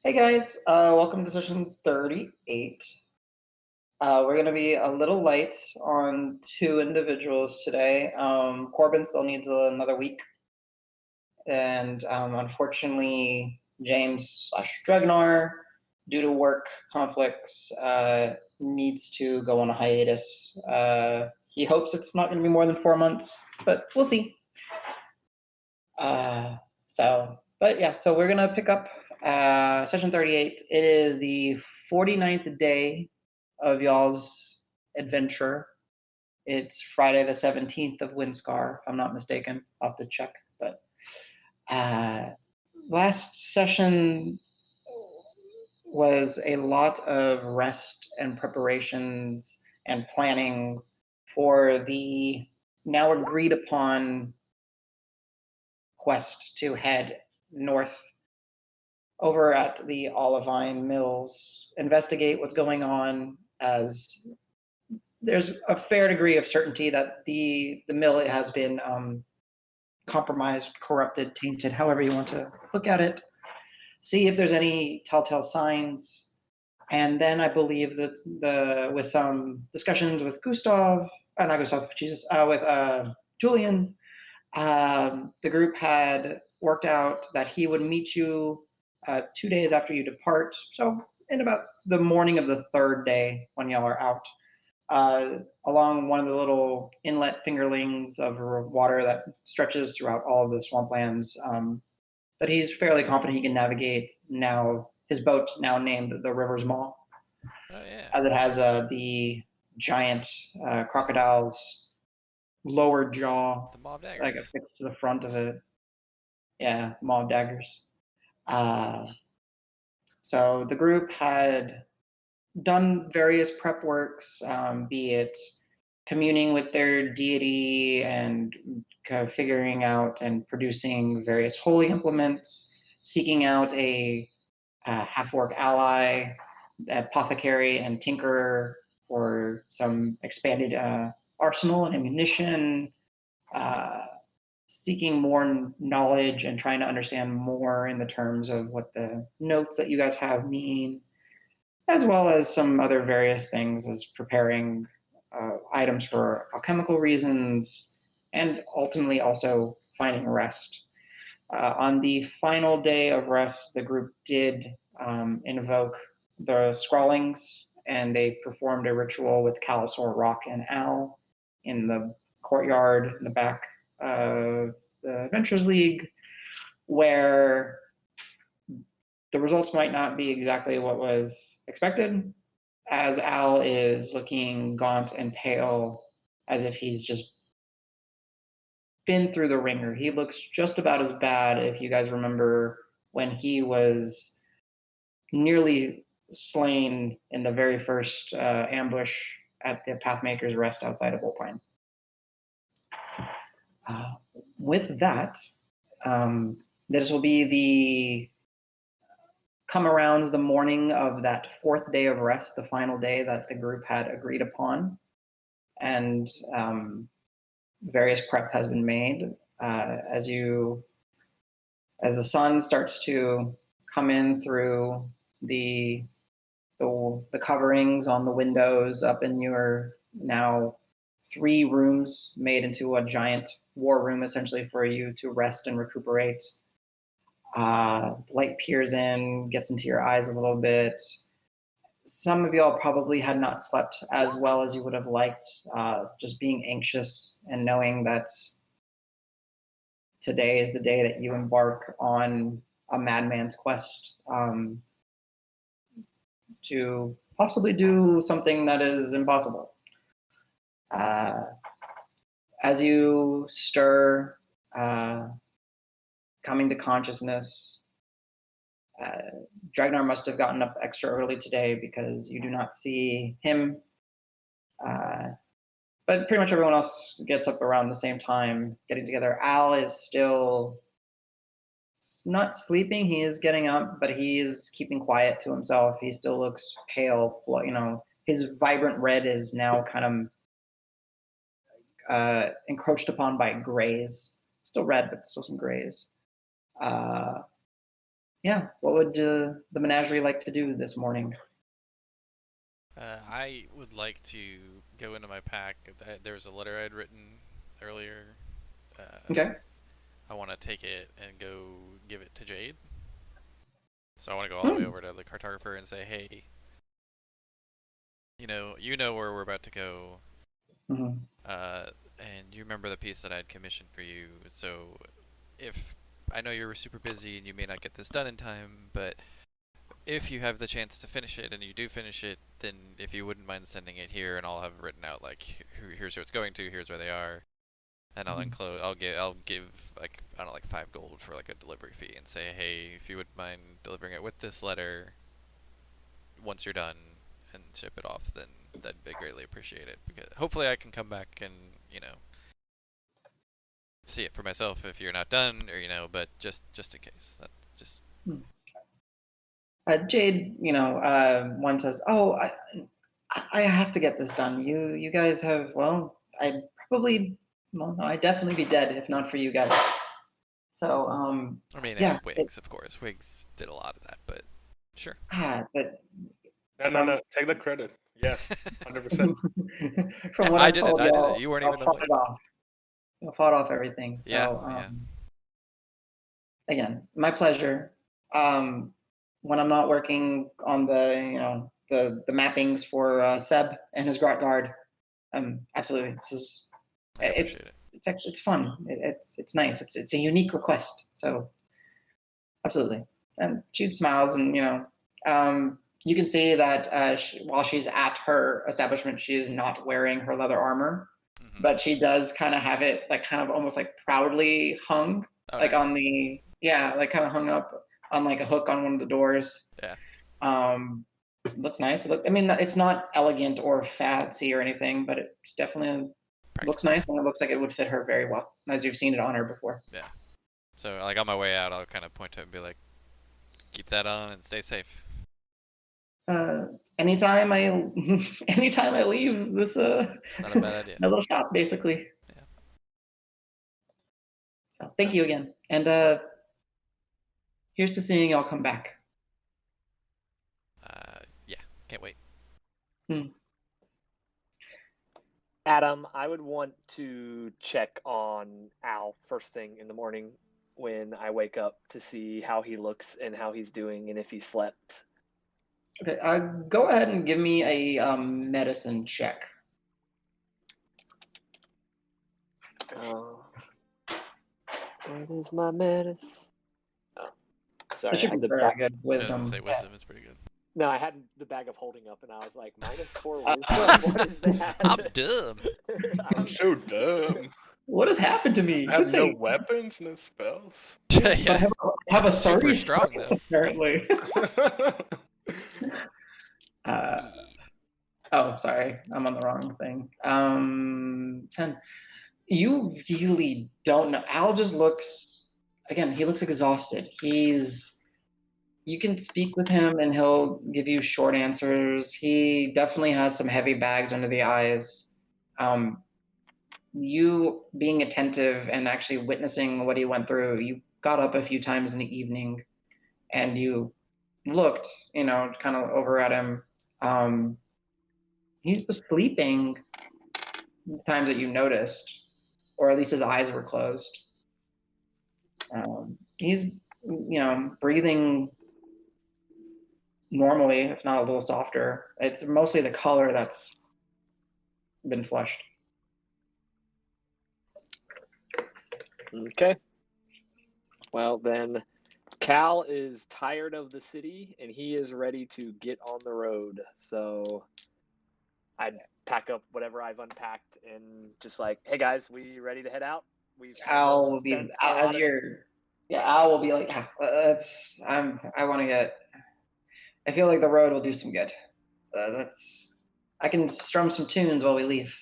Hey guys, welcome to session 38. We're going to be a little light on two individuals today. Corbin still needs another week, and unfortunately, James/Dregnar, due to work conflicts, needs to go on a hiatus. He hopes it's not going to be more than 4 months, but we'll see. So we're going to pick up session 38. It is the 49th day of y'all's adventure. It's Friday the 17th of Windscar, if I'm not mistaken. I'll have to check. But last session was a lot of rest and preparations and planning for the now agreed upon quest to head north over at the Olivine Mills, investigate what's going on, as there's a fair degree of certainty that the mill has been compromised, corrupted, tainted, however you want to look at it. See if there's any telltale signs. And then I believe that with some discussions with with Julian, the group had worked out that he would meet you 2 days after you depart. So in about the morning of the third day when y'all are out, along one of the little inlet fingerlings of water that stretches throughout all of the swamplands, that he's fairly confident he can navigate now. His boat, now named the River's Maw, as it has the giant crocodile's lower jaw, The Marb daggers. like affixed to the front of it. Yeah, Maw of Daggers. So the group had done various prep works, be it communing with their deity and kind of figuring out and producing various holy implements, seeking out a half-orc ally, apothecary and tinkerer for some expanded arsenal and ammunition, seeking more knowledge and trying to understand more in the terms of what the notes that you guys have mean, as well as some other various things as preparing items for alchemical reasons, and ultimately also finding rest. On the final day of rest, the group did invoke the Scrawlings, and they performed a ritual with Calisor, Roque, and Al in the courtyard in the back of the Adventures League, where the results might not be exactly what was expected, as Al is looking gaunt and pale, as if he's just been through the ringer. He looks just about as bad, if you guys remember, when he was nearly slain in the very first ambush at the Pathmaker's Rest outside of Wolpine. With that, this will be the come-arounds the morning of that fourth day of rest, the final day that the group had agreed upon, and various prep has been made. As the sun starts to come in through the coverings on the windows up in your now 3 rooms made into a giant war room, essentially, for you to rest and recuperate. Light peers in, gets into your eyes a little bit. Some of y'all probably had not slept as well as you would have liked, just being anxious and knowing that today is the day that you embark on a madman's quest to possibly do something that is impossible. As you stir, coming to consciousness, Dragnar must have gotten up extra early today because you do not see him. But pretty much everyone else gets up around the same time, getting together. Al is still not sleeping. He is getting up, but he is keeping quiet to himself. He still looks pale. His vibrant red is now kind of encroached upon by grays. Still red, but still some grays. yeah, what would the menagerie like to do this morning? I would like to go into my pack. There was a letter I'd written earlier. Uh, Okay. I want to take it and go give it to Jade. So I want to go all the way Hmm. over to the cartographer and say, hey, you know where we're about to go, Mhm. and you remember the piece that I'd commissioned for you. So if I know you're super busy and you may not get this done in time, but if you have the chance to finish it and you do finish it, then if you wouldn't mind sending it here, and I'll have it written out like here's who it's going to, here's where they are, and I'll Mhm. enclose. I'll give like I don't know, like 5 gold for like a delivery fee, and say, hey, if you wouldn't mind delivering it with this letter once you're done and ship it off, then that'd be greatly appreciated. Because hopefully I can come back and see it for myself if you're not done, or but just in case. That's just Hmm. Jade, one says, "Oh, I have to get this done. You guys have, well, I'd probably, well, no, I'd definitely be dead if not for you guys. So, I mean, yeah, and Wigs, of course. Wigs did a lot of that, but sure. but No, no, from no. Take the credit. Yes, 100%. from Yeah, what I I've did it. told I did it. y'all, You weren't y'all even a fought wig. it off. Y'all fought off everything. Yeah, So, yeah. again, my pleasure. Um, when I'm not working on the mappings for Seb and his Grot Guard, absolutely, this is I appreciate it. it's fun. It's nice. It's a unique request. So absolutely. And she smiles, and you can see that while she's at her establishment, she is not wearing her leather armor, Hmm. but she does kind of have it like kind of almost like proudly hung, Oh, like on nice. the yeah, like kind of hung up on like a hook on one of the doors. Yeah, Looks nice. I mean, it's not elegant or fancy or anything, but it's definitely looks practical. nice, and it looks like it would fit her very well, as you've seen it on her before. Yeah. So, like, on my way out, I'll kind of point to it and be like, keep that on and stay safe. Uh, anytime I anytime I leave this It's not a bad idea. my little shop, basically. Yeah. So thank you again, and here's to seeing y'all come back. Yeah. Can't wait. Hmm. Adam, I would want to check on Al first thing in the morning when I wake up to see how he looks and how he's doing and if he slept. Okay, go ahead and give me a medicine check. Oh, where is my medicine? Oh, It sorry, I should had be the very bag. good I was gonna wisdom. say wisdom. It's pretty good. No, I had the bag of holding up, and I was like, -4 Uh, wisdom. What is that? I'm dumb. I'm so dumb. what has happened to me? I have This no ain't. weapons, no spells. But Yeah. I have I'm a super 30 strong strength though. apparently. uh, Yeah. oh, sorry, I'm on the wrong thing. 10. You really don't know. Al just looks, again, he looks exhausted. You can speak with him and he'll give you short answers. He definitely has some heavy bags under the eyes. Um, you being attentive and actually witnessing what he went through, you got up a few times in the evening and you looked, kind of over at him. Um, he was sleeping the times that you noticed, or at least his eyes were closed. He's, breathing normally, if not a little softer. It's mostly the color that's been flushed. Okay. Well, then Cal is tired of the city and he is ready to get on the road. So I'd pack up whatever I've unpacked and just like, hey guys, we ready to head out? We've Al will be spent a as lot of. your yeah. Al will be like, yeah, that's I want to get. I feel like the road will do some good. That's I can strum some tunes while we leave.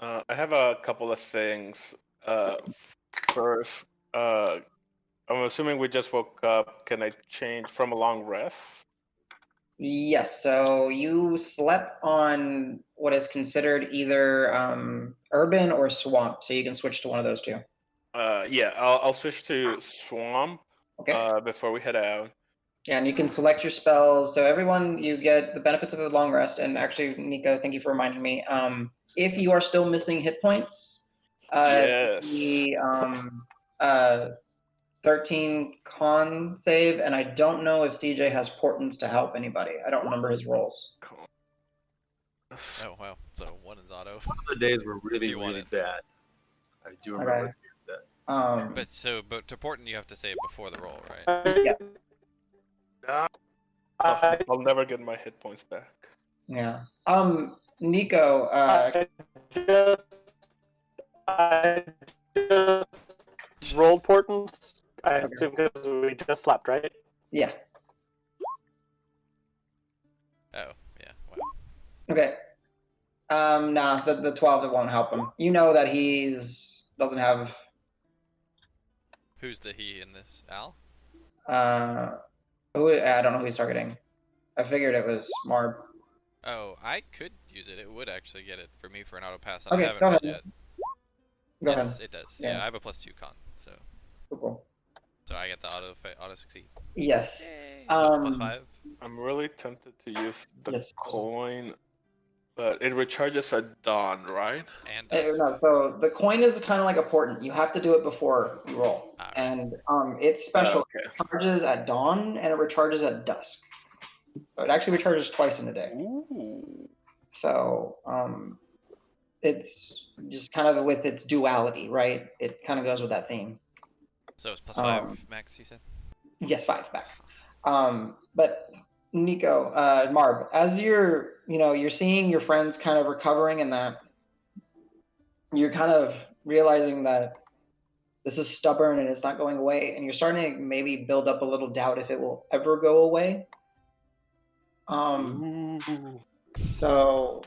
I have a couple of things. Uh, First, I'm assuming we just woke up. Can I change from a long rest? Yes, so you slept on what is considered either urban or swamp, so you can switch to one of those two. Yeah, I'll switch to swamp. Okay. before we head out. Yeah, and you can select your spells. So everyone, you get the benefits of a long rest. And actually, Nico, thank you for reminding me. If you are still missing hit points, Yes. the 13 con save, and I don't know if CJ has portents to help anybody. I don't remember his roles. Oh wow. So 1 is auto. One of the days were really, you want really it. bad. I do remember that. But to Porton you have to save before the roll, right? Yeah. I'll never get my hit points back. Yeah. Nico, I just rolled portent. I assume because we just slept, right? yeah. Oh, yeah. Wow. Okay. Nah, the 12 it won't help him. You know that doesn't have Who's the he in this? Al? I don't know who he's targeting. I figured it was Marb. Oh, I could use it. It would actually get it for me for an auto pass. Okay, I haven't go rolled ahead. yet. Go yes, ahead. it does. Yeah. Yeah, I have a +2 con, so Cool. I get the auto succeed. Yes. Yay. So it's +5. I'm really tempted to use the Yes. coin, but it recharges at dawn, right? And No, so the coin is kind of like a portent. You have to do it before you roll. Right. And it's special. Okay. It recharges at dawn and it recharges at dusk. So it actually recharges twice in a day. Ooh. So it's just kind of with its duality, right? It kind of goes with that theme. So it's +5 max, you said? Yes, 5 back. But Nico, Marb, as you're seeing your friends kind of recovering and that, you're kind of realizing that this is stubborn and it's not going away, and you're starting to maybe build up a little doubt if it will ever go away. Ooh. So,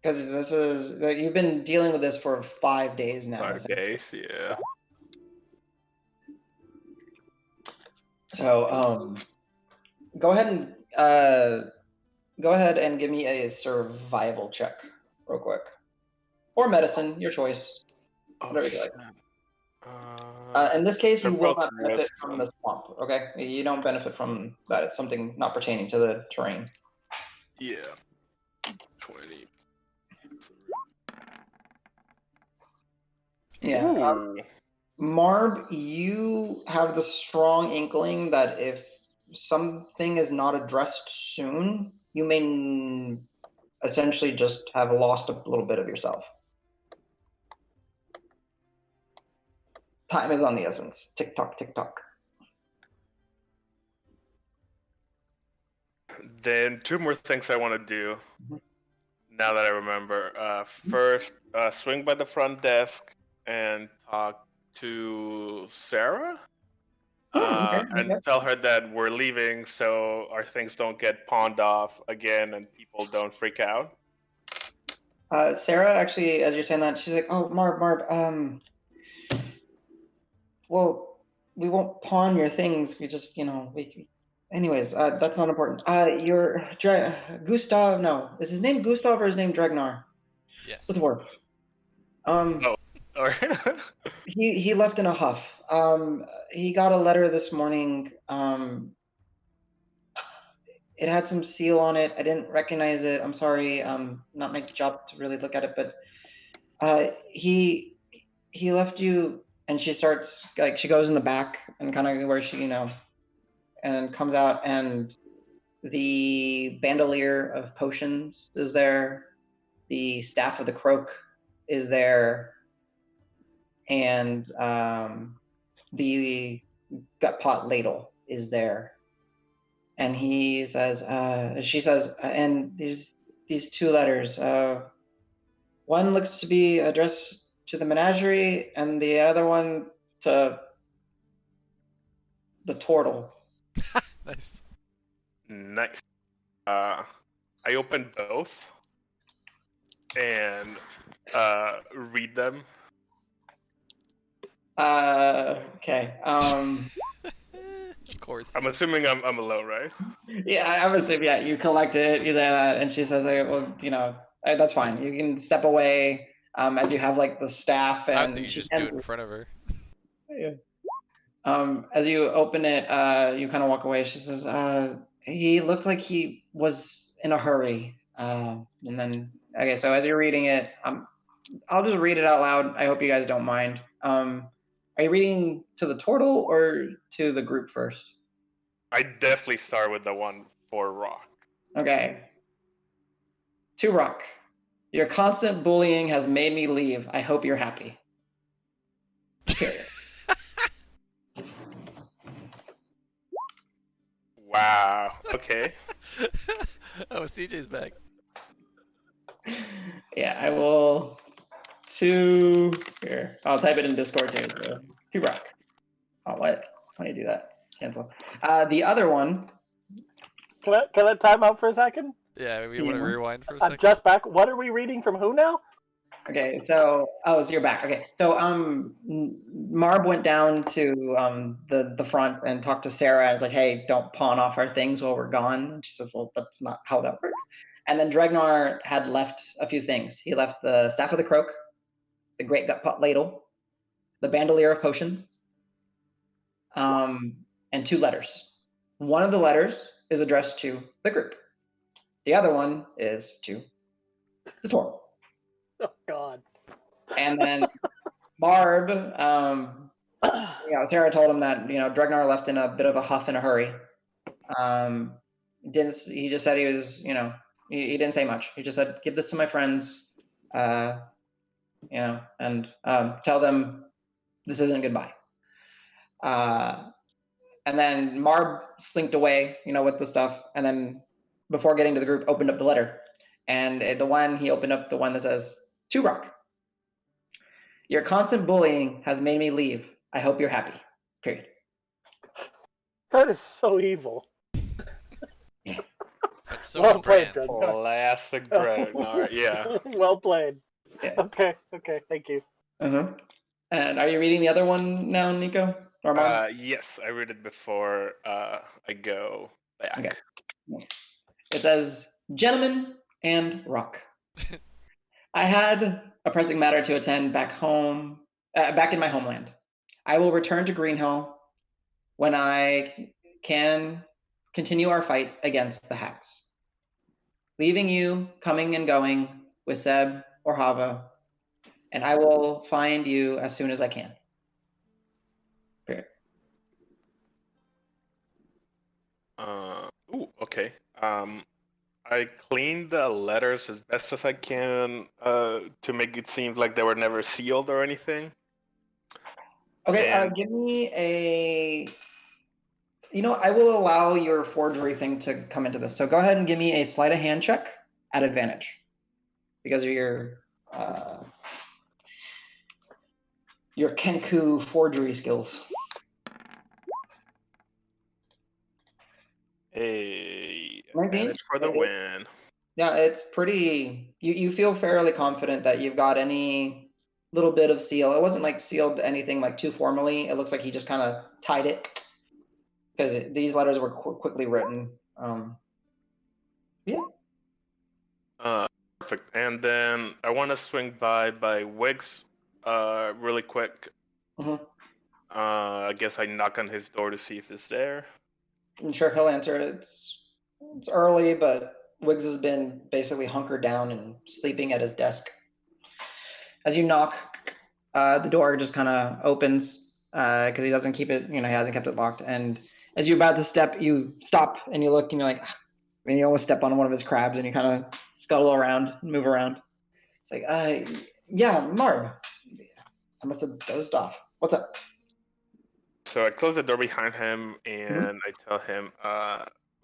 because you've been dealing with this for 5 days now. 5 days, yeah. So, go ahead and give me a survival check, real quick, or medicine, your choice. Whatever you like. In this case, you will not benefit from the swamp. Okay, you don't benefit from that. It's something not pertaining to the terrain. Yeah. 20. Yeah. Marb, you have the strong inkling that if something is not addressed soon, you may essentially just have lost a little bit of yourself. Time is on the essence. Tick tock, tick tock. Then 2 more things I want to do. Now that I remember. First, swing by the front desk and talk to Sarah. And tell her that we're leaving so our things don't get pawned off again and people don't freak out. Sarah, actually, as you're saying that, she's like, "Oh, Marb, well, we won't pawn your things. We just, anyways, that's not important. Gustav, no. Is his name Gustav or his name Dregnar? Yes. The dwarf. He left in a huff. He got a letter this morning. It had some seal on it. I didn't recognize it. I'm sorry. Not my job to really look at it, but he left you. And she starts, like, she goes in the back and kind of where she, and comes out, and the bandolier of potions is there. The staff of the croak is there. And the gut pot ladle is there. And he says, she says, and these 2 letters, one looks to be addressed to the menagerie, and the other one to the Tortle. Nice. I open both and read them. Okay. Of course. I'm assuming I'm alone, right? Yeah, I'm assuming. Yeah, you collect it, you do that, and she says, "Well, that's fine. You can step away." As you have like the staff, and I think you just do it in front of her. Yeah. As you open it, you kind of walk away. She says, he looked like he was in a hurry. And then, okay, so as you're reading it, I'll just read it out loud. I hope you guys don't mind. Are you reading to the Tortle or to the group first? I definitely start with the one for Roque. Okay. To Roque. Your constant bullying has made me leave. I hope you're happy. Period. Wow. Okay. Oh, CJ's back. Yeah, I will. Here, I'll type it in Discord too. So, to Roque. Oh, what? Why do you do that? Cancel. The other one. Can I time out for a second? Yeah, we want to rewind for a I'm second. just back. What are we reading from who now? Okay, so you're back. Okay, so Marb went down to the front and talked to Sarah and was like, "Hey, don't pawn off our things while we're gone." And she says, "Well, that's not how that works." And then Dregnar had left a few things. He left the staff of the croak, the great gut pot ladle, the bandolier of potions, and 2 letters. One of the letters is addressed to the group. The other one is to the Tortle. Oh God. And then Marb, Sarah told him that Dregnar left in a bit of a huff and a hurry. He just said he was, he didn't say much. He just said, "Give this to my friends, and tell them this isn't goodbye." And then Marb slinked away, with the stuff, and then before getting to the group, opened up the letter, and he opened up the one that says, "To Roque. Your constant bullying has made me leave. I hope you're happy. Period." That is so evil. That's so Well on played, brand. Dregnar. Classic Dregnar. Yeah. Well played. Yeah. Okay. Thank you. Uh-huh. And are you reading the other one now, Nico? Or Marb? Yes, I read it before I go back. Okay. It says, "Gentlemen and Roque. I had a pressing matter to attend back in my homeland. I will return to Greenhill when I can continue our fight against the hags. Leaving you, coming and going with Seb or Hava, and I will find you as soon as I can." Period. Okay. I cleaned the letters as best as I can to make it seem like they were never sealed or anything. Okay, And- give me a. I will allow your forgery thing to come into this. So go ahead and give me a sleight of hand check at advantage because of your Kenku forgery skills. Hey, 19? advantage for the win. Yeah, it's pretty. You feel fairly confident that you've got any little bit of seal. It wasn't like sealed anything like too formally. It looks like he just kind of tied it because these letters were quickly written. Yeah. Perfect. And then I want to swing by Wiggs really quick. Mm-hmm. I guess I knock on his door to see if it's there. I'm sure he'll answer. It's early, but Wiggs has been basically hunkered down and sleeping at his desk. As you knock, the door just kind of opens because he doesn't keep it. He hasn't kept it locked. And as you're about to step, you stop and you look and you're like, and you almost step on one of his crabs and you kind of scuttle around, move around. It's like, yeah, Marb. I must have dozed off. What's up? So I close the door behind him and I tell him,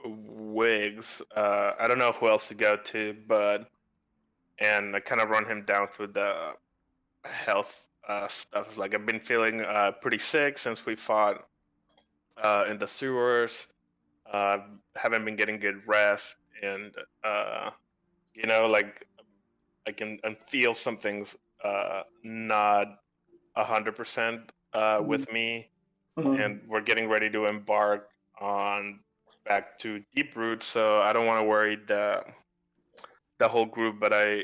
Wiggs, I don't know who else to go to, and I kind of run him down through the health stuff. Like I've been feeling pretty sick since we fought in the sewers. Haven't been getting good rest, and like I can feel something's not 100% with me. And we're getting ready to embark on back to Deep Root, so I don't want to worry the whole group. But I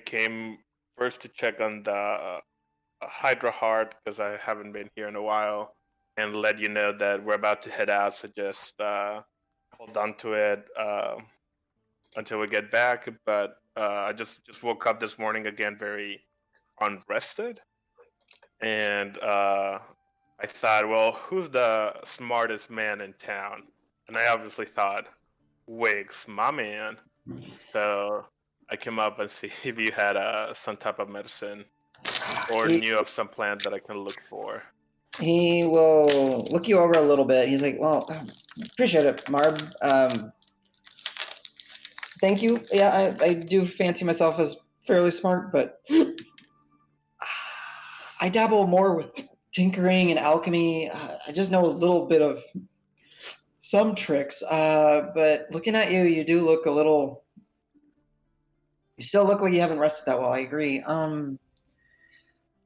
came first to check on the Hydra Heart because I haven't been here in a while, and let you know that we're about to head out. So just hold on to it until we get back. But I just woke up this morning again, very unrested, and I thought, well, who's the smartest man in town? And I obviously thought, Wiggs, my man. So I came up and see if you had some type of medicine or He, knew of some plant that I can look for. he will look you over a little bit. He's like, well, appreciate it, Marb. Thank you. Yeah, I do fancy myself as fairly smart, but I dabble more with tinkering and alchemy. I just know a little bit of some tricks. But looking at you, you do look a little. You still look like you haven't rested that well. I agree.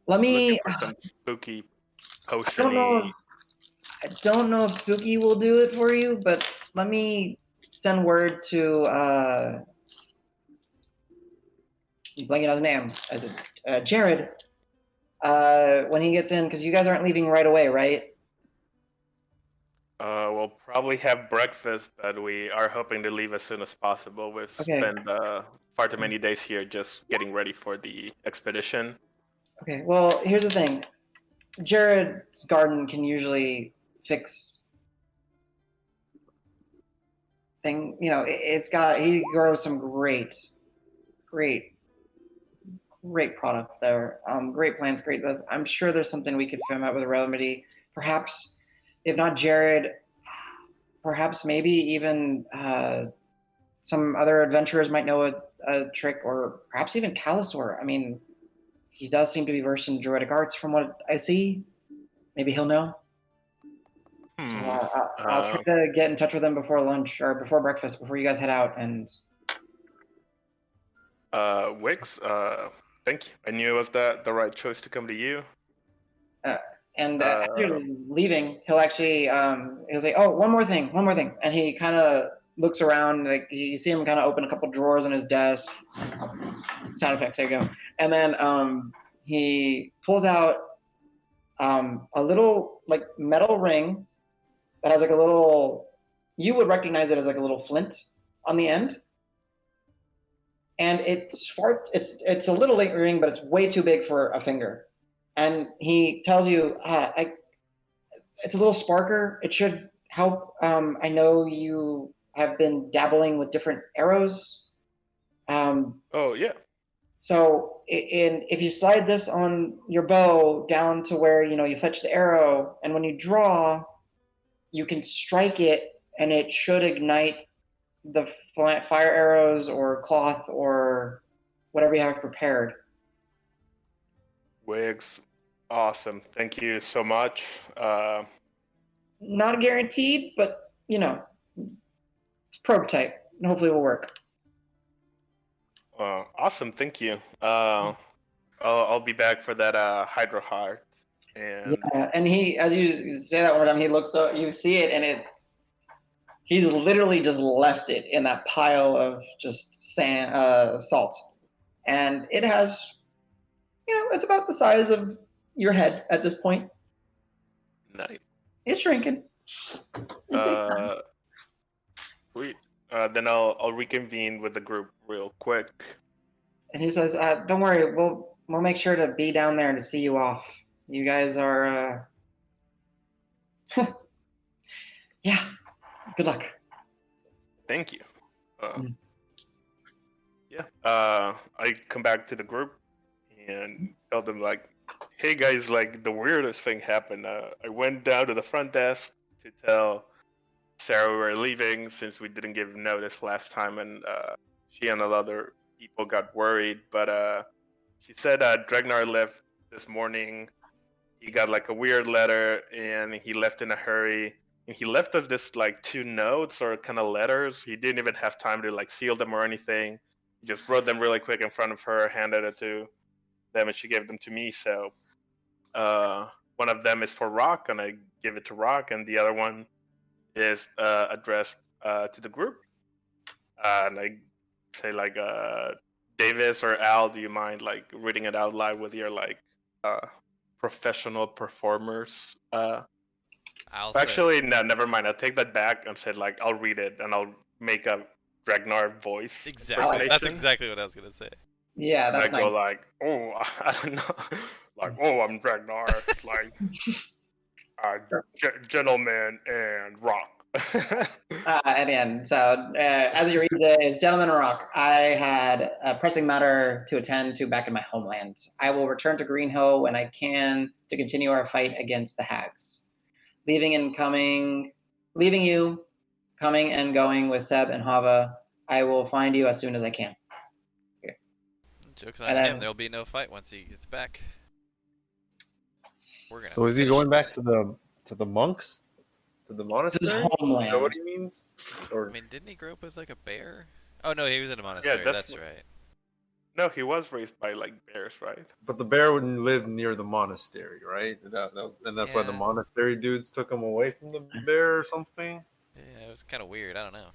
Let me. Looking for some spooky I potion-y. don't know if spooky will do it for you, but let me send word to. I'm blanking on his name. As Jared. When he gets in, because you guys aren't leaving right away, right? We'll probably have breakfast, but we are hoping to leave as soon as possible. We've Okay. spent far too many days here just getting ready for the expedition. Okay, well, here's the thing. Jared's garden can usually fix thing. You know, he grows some great products there. Great plants, great. I'm sure there's something we could film out with a remedy. Perhaps, if not Jared, perhaps maybe even some other adventurers might know a trick, or perhaps even Calisor. I mean, he does seem to be versed in druidic arts from what I see. Maybe he'll know. So I'll try to get in touch with him before lunch or before breakfast, before you guys head out. And Wix, thank you. I knew it was the right choice to come to you. After leaving, he'll actually he'll say, "Oh, one more thing," and he kind of looks around. Like you see him kind of open a couple drawers on his desk. Sound effects. There you go. And then he pulls out a little like metal ring that has like a little. You would recognize it as like a little flint on the end. And it's a little ring, but it's way too big for a finger. And he tells you, it's a little sparker. It should help. I know you have been dabbling with different arrows. Oh yeah. So if you slide this on your bow down to where you fetch the arrow, and when you draw, you can strike it, and it should ignite the fire arrows or cloth or whatever you have prepared. Wigs, awesome. Thank you so much. Not guaranteed, but it's prototype, and hopefully it will work. Awesome. Thank you. I'll be back for that Hydro Heart. And Yeah, and he, as you say that one time, he looks up, you see it, and he's literally just left it in that pile of just sand, salt, and it has, it's about the size of your head at this point. nice. It's shrinking. It takes time. Sweet. Then I'll reconvene with the group real quick. And he says, "Don't worry, we'll make sure to be down there to see you off. You guys are, yeah. Good luck." Thank you. Yeah. I come back to the group and tell them like, "Hey guys, like the weirdest thing happened. I went down to the front desk to tell Sarah we were leaving since we didn't give notice last time, and she and other people got worried. But she said Dregnar left this morning. He got like a weird letter, and he left in a hurry. And he left us this like 2 notes or kind of letters. He didn't even have time to like seal them or anything. He just wrote them really quick in front of her, handed it to them, and she gave them to me. So one of them is for Roque, and I give it to Roque, and the other one is addressed to the group. And I say like, Davis or Al, do you mind like reading it out loud with your like professional performers I'll say. Actually, no, never mind. I'll take that back and say like I'll read it and I'll make a Ragnar voice Exactly. That's impersonation. exactly what I was gonna say. Yeah, And that's I go nice. like, oh, I don't know, like, oh, I'm Ragnar, like, gentleman and rock. And again, so as he reads it, it's Gentleman Rock. I had a pressing matter to attend to back in my homeland. I will return to Greenhill when I can to continue our fight against the hags. Leaving you, coming and going with Seb and Hava. I will find you as soon as I can. Joke's on And him. then- There'll be no fight once he gets back. We're gonna So is he finish going it. back to the monks, to the This is monastery? Is that homeland. what he means? Or I mean, didn't he grow up with like a bear? Oh no, he was in a monastery. that's That's right. No, he was raised by like bears, right? but the bear wouldn't live near the monastery, right? And that's why the Yeah. monastery dudes took him away from the bear or something. Yeah, it was kind of weird. I don't know.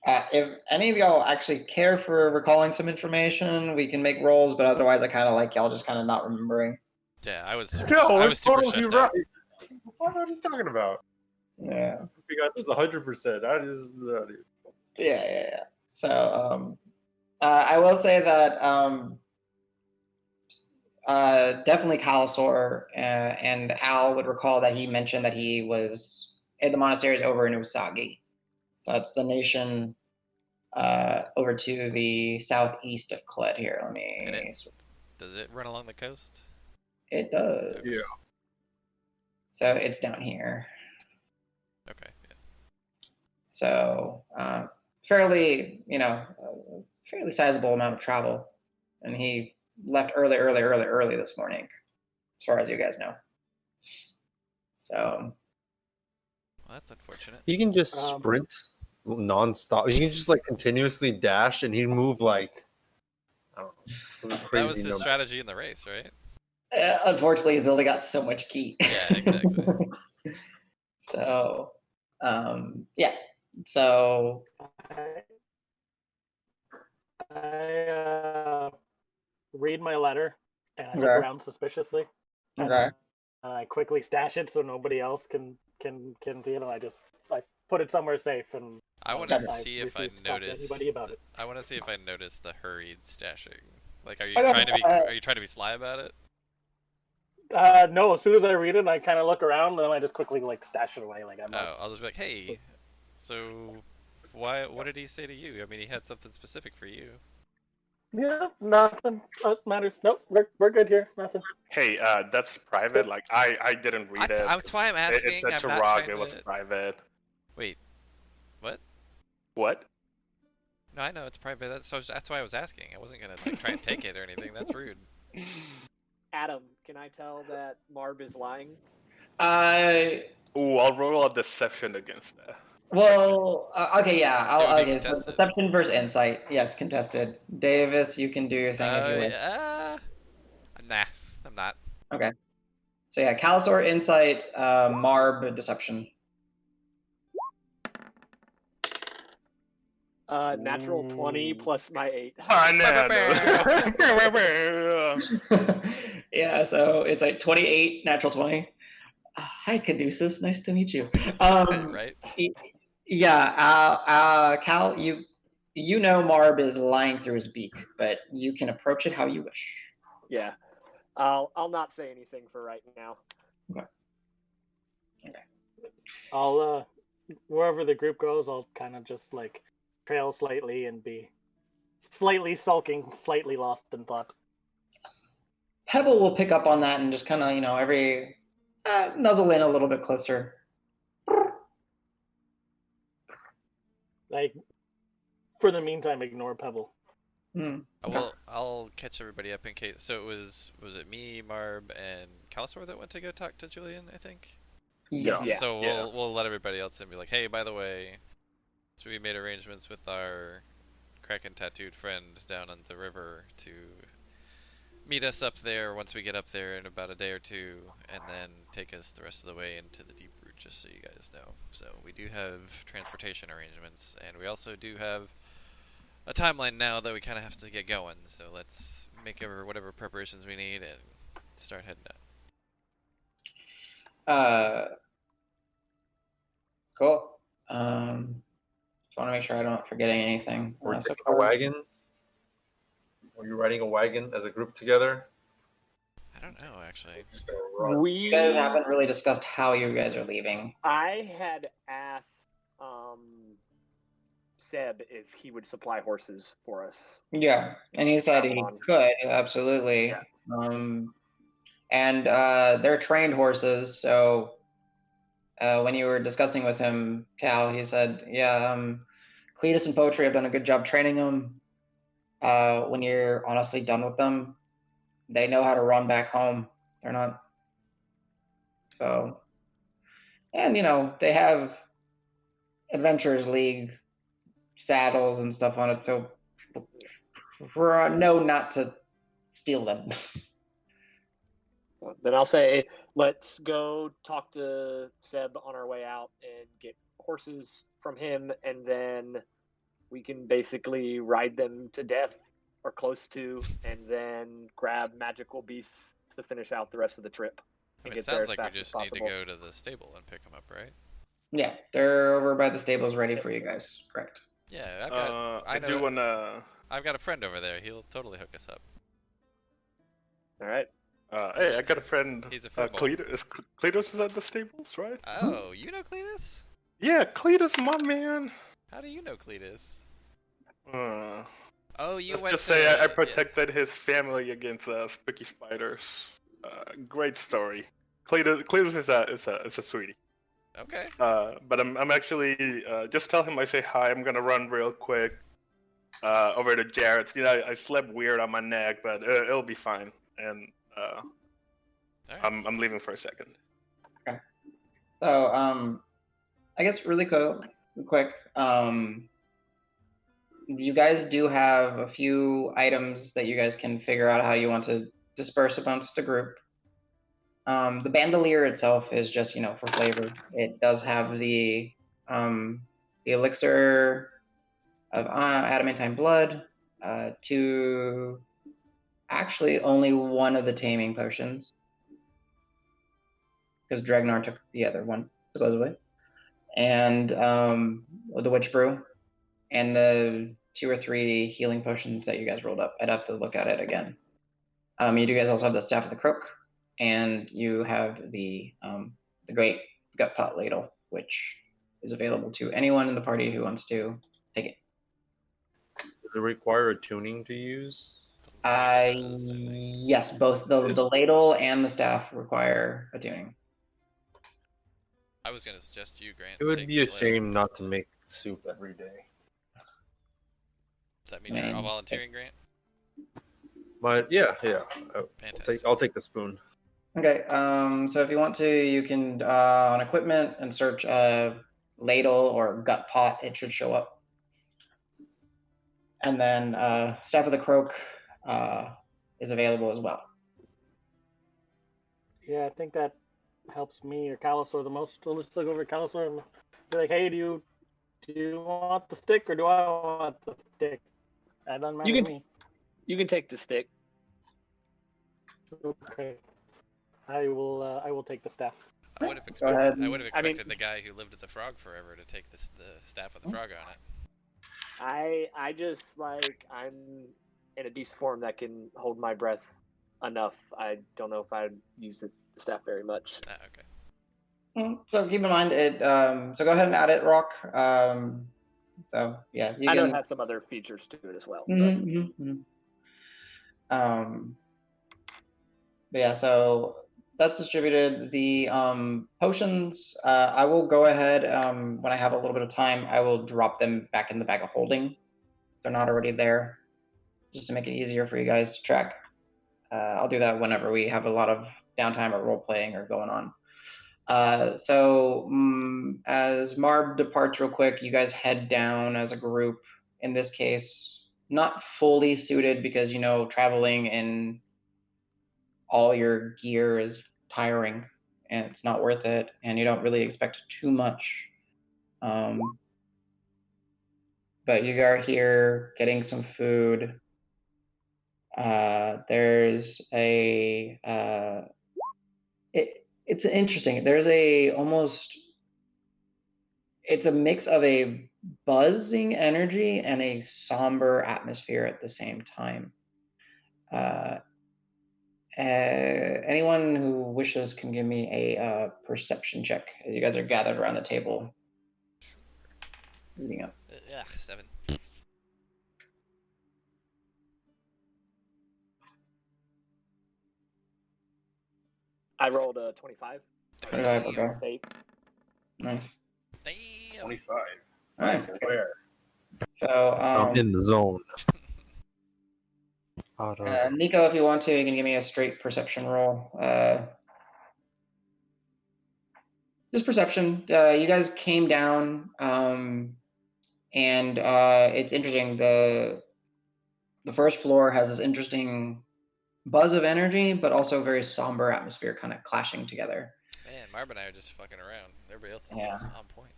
If any of y'all actually care for recalling some information, we can make rolls, but otherwise I kind of like y'all just kind of not remembering. Yeah, I was No, I was it's super totally stressed out. right. What are you talking about? Yeah. We got this 100%. Yeah. So, I will say that definitely Calisor and Al would recall that he mentioned that he was the monastery is over in Usagi. So it's the nation over to the southeast of Kled here. Let And me. Does it run along the coast? It does. Yeah. So it's down here. Okay. Yeah. So fairly, fairly sizable amount of travel, and he left early this morning, as far as you guys know. So Well, that's unfortunate. He can just sprint nonstop. He can just like continuously dash, and he'd move like I don't know, some crazy That was his number. strategy in the race, right? unfortunately, he's only got so much key. Yeah, exactly. So yeah. So I read my letter and I look Okay. around suspiciously. okay. And I quickly stash it so nobody else can I put it somewhere safe and I want to I see if I refuse to talk to notice. anybody about it. I want to see if I notice the hurried stashing. Like, are you Okay, trying to be? Are you trying to be sly about it? No, as soon as I read it, I kind of look around and then I just quickly like stash it away. Like I'm not, Oh, I'll just be like, hey, so why? What did he say to you? I mean, he had something specific for you. yeah, nothing matters. Nope, we're good here. Nothing. Hey, that's private. Like I didn't read it. That's why I'm asking. It said I'm to not Roque. trying It was to. private. Wait, what? What? No, I know it's private. That's why I was asking. I wasn't gonna like try and take it or anything. That's rude. Adam, can I tell that Marb is lying? Ooh, I'll roll a deception against that. Well, okay, yeah. It would be Okay, so contested. deception versus insight. Yes, contested. Davis, you can do your thing if you wish. Yeah. Nah, I'm not. Okay. So yeah, Calisor, insight, Marb, deception. Natural 20 plus my 8. Yeah, so it's like 28, natural 20. Hi, Caduceus. Nice to meet you. Right? Yeah, Cal, you know Marb is lying through his beak, but you can approach it how you wish. Yeah. I'll not say anything for right now. I'll wherever the group goes, I'll kind of just like trail slightly and be slightly sulking, slightly lost in thought. Pebble will pick up on that and just kind of, every nuzzle in a little bit closer. Like, for the meantime, ignore Pebble. I'll catch everybody up in case. So was it me, Marb, and Calisor that went to go talk to Julian? I think. Yes. Yeah. So we'll let everybody else in. Be like, hey, by the way, so we made arrangements with our Kraken tattooed friend down on the river to meet us up there once we get up there in about a day or two, and then take us the rest of the way into the deep root, just so you guys know. So we do have transportation arrangements, and we also do have a timeline now that we kind of have to get going. So let's make whatever preparations we need and start heading out. Cool. Just want to make sure I'm not forgetting anything. We're So taking a far. wagon. Are you riding a wagon as a group together? I don't know actually. Just gonna run. You guys haven't really discussed how you guys are leaving. I had asked Seb if he would supply horses for us. Yeah, and he said he Travel on. could, absolutely. Yeah. And they're trained horses, so when you were discussing with him, Cal, he said, yeah, Cletus and Poetry have done a good job training them. When you're honestly done with them, they know how to run back home. They're not. So, and they have Adventurers League saddles and stuff on it, so know not to steal them. Then I'll say, let's go talk to Seb on our way out and get horses from him, and then we can basically ride them to death or close to, and then grab magical beasts to finish out the rest of the trip. I mean, it sounds like we just need to go to the stable and pick them up, right? Yeah, they're over by the stables ready for you guys. Correct. Yeah, I've got a friend over there. He'll totally hook us up. All right. Hey, I got a friend. He's a football. Cletus is at the stables, right? Oh, you know Cletus? Yeah, Cletus, my man. How do you know Cletus? Oh, you let's went just to, say I protected his family against spooky spiders. Great story. Cletus is a sweetie. Okay. But I'm actually just tell him I say hi. I'm gonna run real quick over to Jarrett's. I slept weird on my neck, but it'll be fine. And right. I'm leaving for a second. Okay. So I guess really quick. You guys do have a few items that you guys can figure out how you want to disperse amongst the group. The bandolier itself is just, for flavor. It does have the elixir of adamantine blood, to actually only one of the taming potions, because Dragnar took the other one, supposedly, and the witch brew, and the 2 or 3 healing potions that you guys rolled up. I'd have to look at it again. You guys also have the Staff of the Crook, and you have the Great Gut Pot Ladle, which is available to anyone in the party who wants to take it. Does it require a tuning to use? Yes, both the ladle and the staff require a tuning. I was going to suggest you, Grant. It would be a shame not to make soup every day. Does that mean you're volunteering, Grant? But yeah. Fantastic. I'll take the spoon. Okay, so if you want to, you can on equipment and search ladle or gut pot. It should show up. And then Staff of the Croak is available as well. Yeah, I think that helps me or Calisor the most. So let's look over at Calisor and be like, hey, do you want the stick or do I want the stick? That doesn't matter to me. You can take the stick. Okay. I will take the staff. I would have expected the guy who lived at the Frog forever to take the Staff of the Frog on it. I just I'm in a beast form that can hold my breath enough. I don't know if I'd use the staff very much. Okay. So keep in mind it. So go ahead and add it, Roque. So yeah, I know it has some other features to it as well. But yeah, so that's distributed. The potions, I will go ahead when I have a little bit of time. I will drop them back in the bag of holding. They're not already there, just to make it easier for you guys to track. I'll do that whenever we have a lot of downtime or role playing or going on. So as Marb departs real quick, you guys head down as a group. In this case, not fully suited because traveling in all your gear is tiring and it's not worth it, and you don't really expect too much. But you are here getting some food. There's a It's interesting. There's it's a mix of a buzzing energy and a somber atmosphere at the same time. Anyone who wishes can give me a perception check as you guys are gathered around the table. Reading up. 7. I rolled a 25. 25, okay. Save. Nice. Damn. 25. Nice. I'm Okay. aware. So, I'm in the zone. Nico, if you want to, you can give me a straight perception roll. Just perception. You guys came down, and it's interesting. The first floor has this interesting buzz of energy, but also a very somber atmosphere kind of clashing together. Man, Marb and I are just fucking around. Everybody else is Yeah. on point.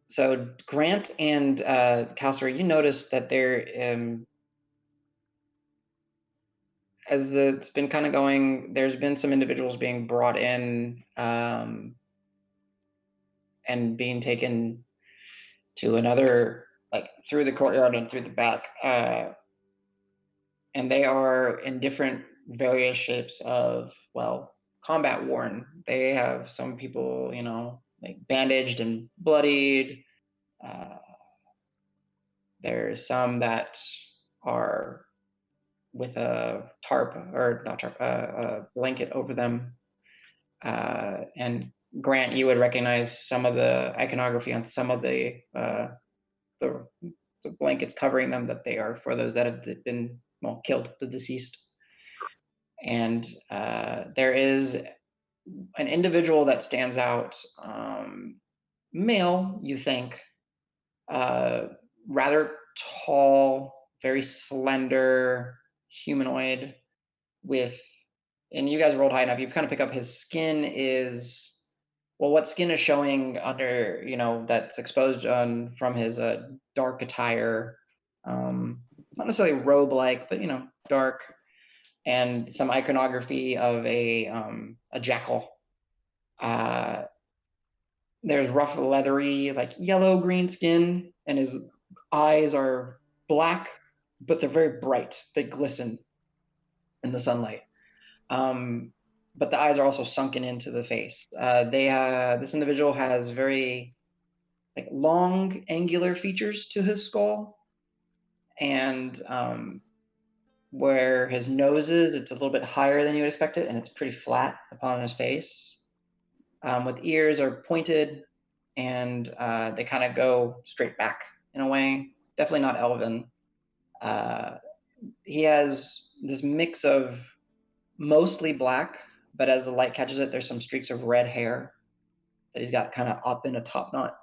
So Grant and Calisor, you notice that there, as it's been kind of going, there's been some individuals being brought in and being taken to another, like through the courtyard and through the back. And they are in different various shapes of, well, combat worn. They have some people, like bandaged and bloodied. There's some that are with a tarp, or not tarp, a blanket over them. And Grant, you would recognize some of the iconography on some of the blankets covering them, that they are for those that have been, well, killed, the deceased. And there is an individual that stands out, male, you think, rather tall, very slender, humanoid, and you guys rolled high enough, you kind of pick up his skin is, well, what skin is showing under, that's exposed from his dark attire, not necessarily robe-like, but dark, and some iconography of a jackal. There's rough, leathery, like yellow-green skin, and his eyes are black, but they're very bright. They glisten in the sunlight. But the eyes are also sunken into the face. This individual has very long, angular features to his skull, and where his nose is, it's a little bit higher than you would expect it, and it's pretty flat upon his face. With ears are pointed, and they kind of go straight back in a way. Definitely not elven. He has this mix of mostly black, but as the light catches it, there's some streaks of red hair that he's got kind of up in a top knot.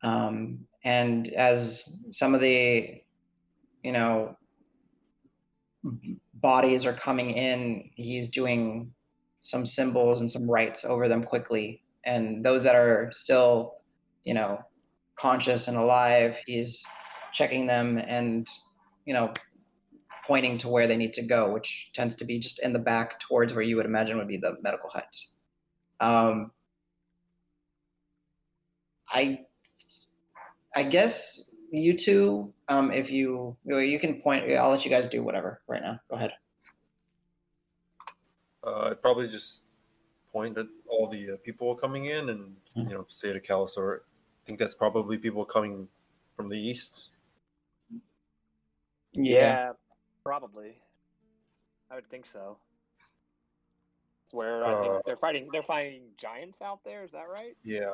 And as some of the, bodies are coming in, he's doing some symbols and some rites over them quickly. And those that are still, conscious and alive, he's checking them and, pointing to where they need to go, which tends to be just in the back towards where you would imagine would be the medical hut. I guess you two, if you can point, I'll let you guys do whatever right now. Go ahead. I'd probably just point at all the people coming in and say to Calisor, I think that's probably people coming from the east. Yeah, probably. I would think so. It's where I think they're fighting giants out there. Is that right? Yeah.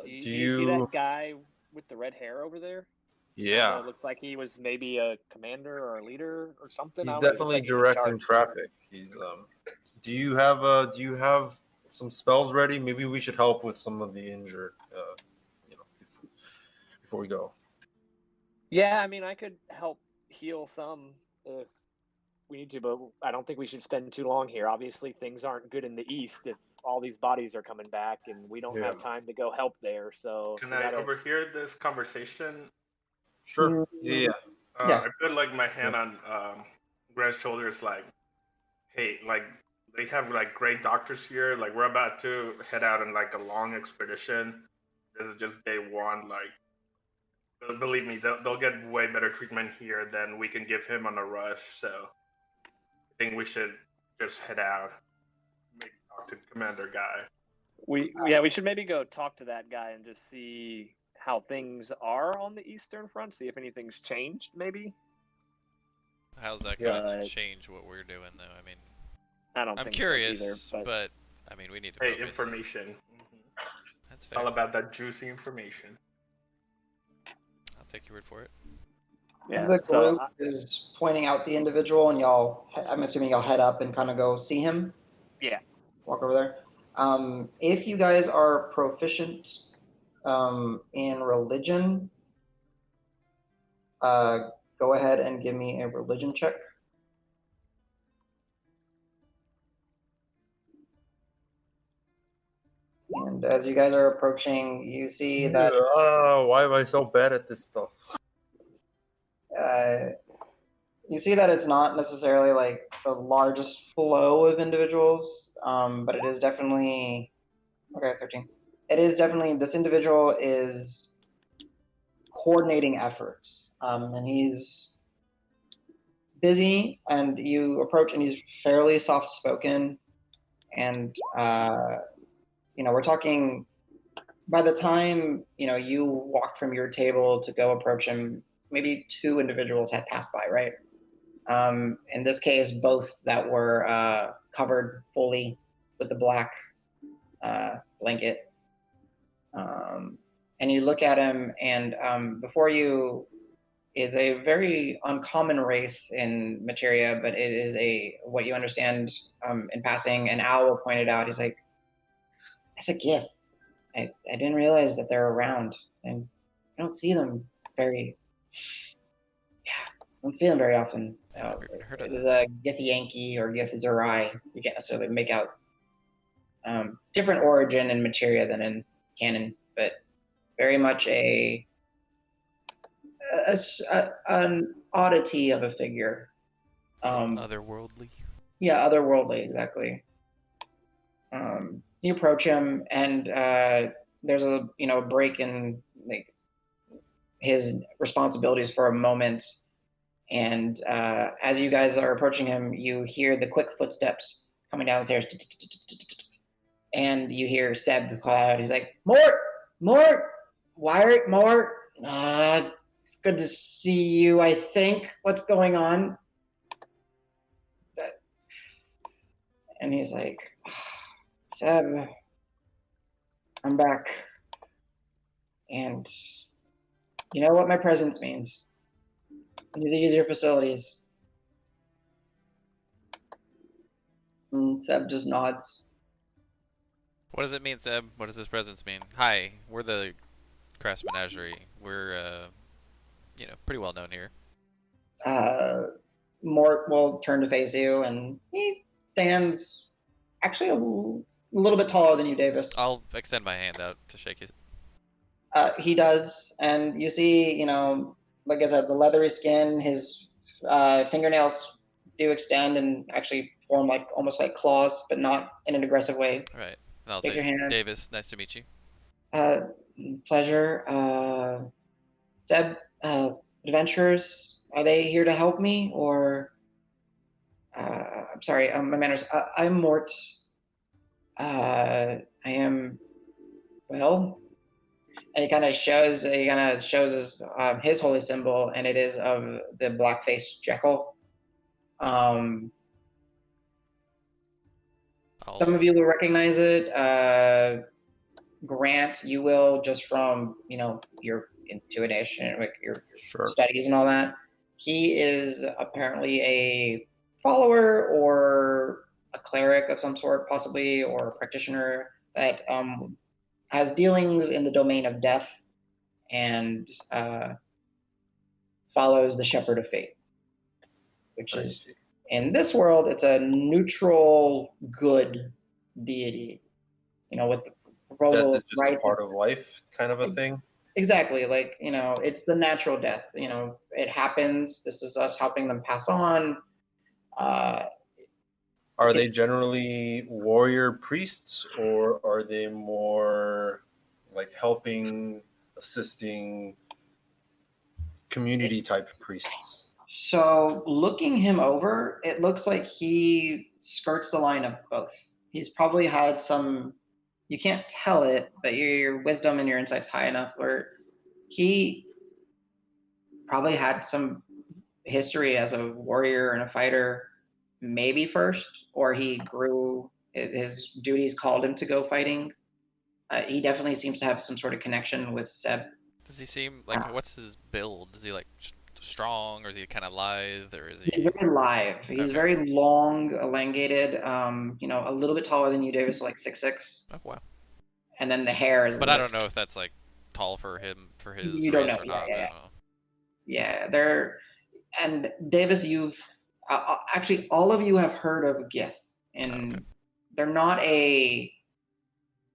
Do you see that guy with the red hair over there? Yeah. It looks like he was maybe a commander or a leader or something. He's definitely directing traffic. He's Do you have some spells ready? Maybe we should help with some of the injured, before we go. Yeah, I mean, I could help heal some if we need to, but I don't think we should spend too long here. Obviously, things aren't good in the east if all these bodies are coming back, and we don't have time to go help there. So can I overhear this conversation? Sure. Yeah. I put my hand on Grant's shoulders, like, hey, like, they have like great doctors here. Like, we're about to head out on like a long expedition. This is just day one. Like, believe me, they'll get way better treatment here than we can give him on a rush. So I think we should just head out, maybe talk to Commander Guy. We should maybe go talk to that guy and just see how things are on the Eastern Front. See if anything's changed, maybe. How's that gonna But- change what we're doing, though? I mean, I don't I'm think curious, so either. but I mean, we need to Hey, focus. information. That's It's all fair. about that juicy information. I'll take your word for it. Yeah. The So group is pointing out the individual, and I'm assuming y'all head up and kind of go see him. Yeah. Walk over there. If you guys are proficient in religion, go ahead and give me a religion check. And as you guys are approaching, you see that Why am I so bad at this stuff? you see that it's not necessarily like the largest flow of individuals, but it is definitely okay. 13. It is definitely this individual is coordinating efforts, and he's busy. And you approach, and he's fairly soft spoken, and we're talking. By the time you walk from your table to go approach him, maybe two individuals had passed by, right? In this case, both that were covered fully with the black blanket. And you look at him, and before you is a very uncommon race in Materia, but it is what you understand in passing. And Owl pointed out, he's like, that's a gift. I didn't realize that they're around, and I don't see them very often. Never even heard of There's that. a Githyanki or Githzerai. You can't necessarily make out different origin in Materia than in canon, but very much an oddity of a figure. Otherworldly. Yeah, otherworldly, exactly. You approach him, and there's a break in like his responsibilities for a moment. And as you guys are approaching him, you hear the quick footsteps coming down the stairs, and you hear Seb call out. He's like, "Mort, Wyatt, Mort. It's good to see you. I think. What's going on?" And he's like, "Seb, I'm back, and you know what my presence means. I need to use your facilities." And Seb just nods. What does it mean, Seb? What does this presence mean? Hi, we're the Crass Menagerie. We're, pretty well known here. Mort will turn to face you, and he stands actually a little bit taller than you, Davis. I'll extend my hand out to shake his. He does, and you see, like I said, the leathery skin, his fingernails do extend and actually form almost like claws, but not in an aggressive way. Right. And I'll Shake your say, hand. Davis, nice to meet you. Pleasure. Seb, adventurers, are they here to help me, or? I'm sorry, my manners. I'm Mort. I am, well, and he kind of shows his holy symbol, and it is of the black-faced Jekyll. Some of you will recognize it. Grant, you will, just from your intuition, like your Sure. studies and all that. He is apparently a follower or a cleric of some sort, possibly, or a practitioner that has dealings in the domain of death and follows the Shepherd of Fate, which I is, see. in this world, it's a neutral good deity. With the proposal Death is just a rights. part of life, kind of a thing. Exactly, it's the natural death. It happens. This is us helping them pass on. Are they generally warrior priests, or are they more like helping, assisting, community type priests? So looking him over, it looks like he skirts the line of both. He's probably had some, you can't tell it, but your wisdom and your insight's high enough where he probably had some history as a warrior and a fighter, maybe first, or he grew, his duties called him to go fighting. He definitely seems to have some sort of connection with Seb. Does he seem like, what's his build? Is he like strong, or is he kind of lithe, or is he? He's very live. He's Okay. very long, elongated. A little bit taller than you, Davis, like 6'6". Oh wow. And then the hair is. But I don't know if that's like tall for him for his You don't race know. or not. I don't know. Yeah, they're. And Davis, you've actually all of you have heard of Gith, and Okay. they're not a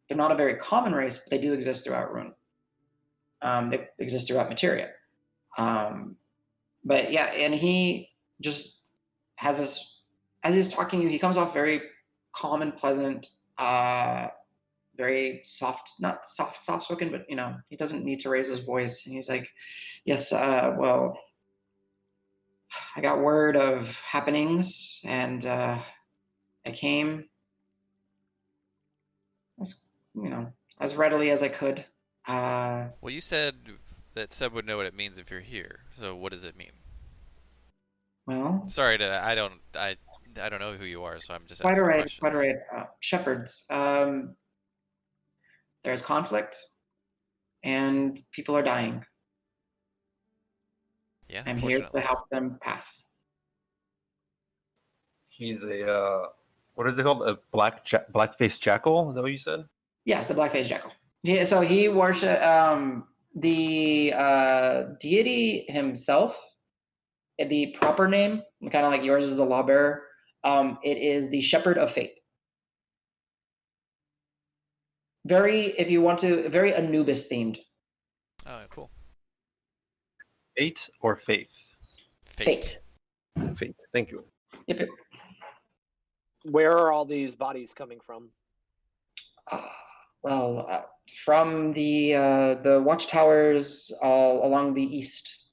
very common race, but they do exist throughout Rune. They exist throughout Materia. But yeah, and he just has this, as he's talking to you, he comes off very calm and pleasant, very soft, not soft spoken, but he doesn't need to raise his voice. And he's like, yes, well, I got word of happenings, and I came as readily as I could. Well, you said that Seb would know what it means if you're here. So what does it mean? Well, Sorry I don't know who you are, so I'm just quite asking all right, questions. quite all right. Shepherds. There's conflict, and people are dying. Yeah, I'm here to unfortunately. help them pass. He's a what is it called? A black-faced jackal? Is that what you said? Yeah, the black-faced jackal. Yeah, so he worships the deity himself. The proper name, kind of like yours is the lawbearer. It is the Shepherd of Fate. If you want to, very Anubis themed. Oh, cool. Fate or faith? Fate. Fate. Thank you. Yep. Where are all these bodies coming from? From the watchtowers all along the east.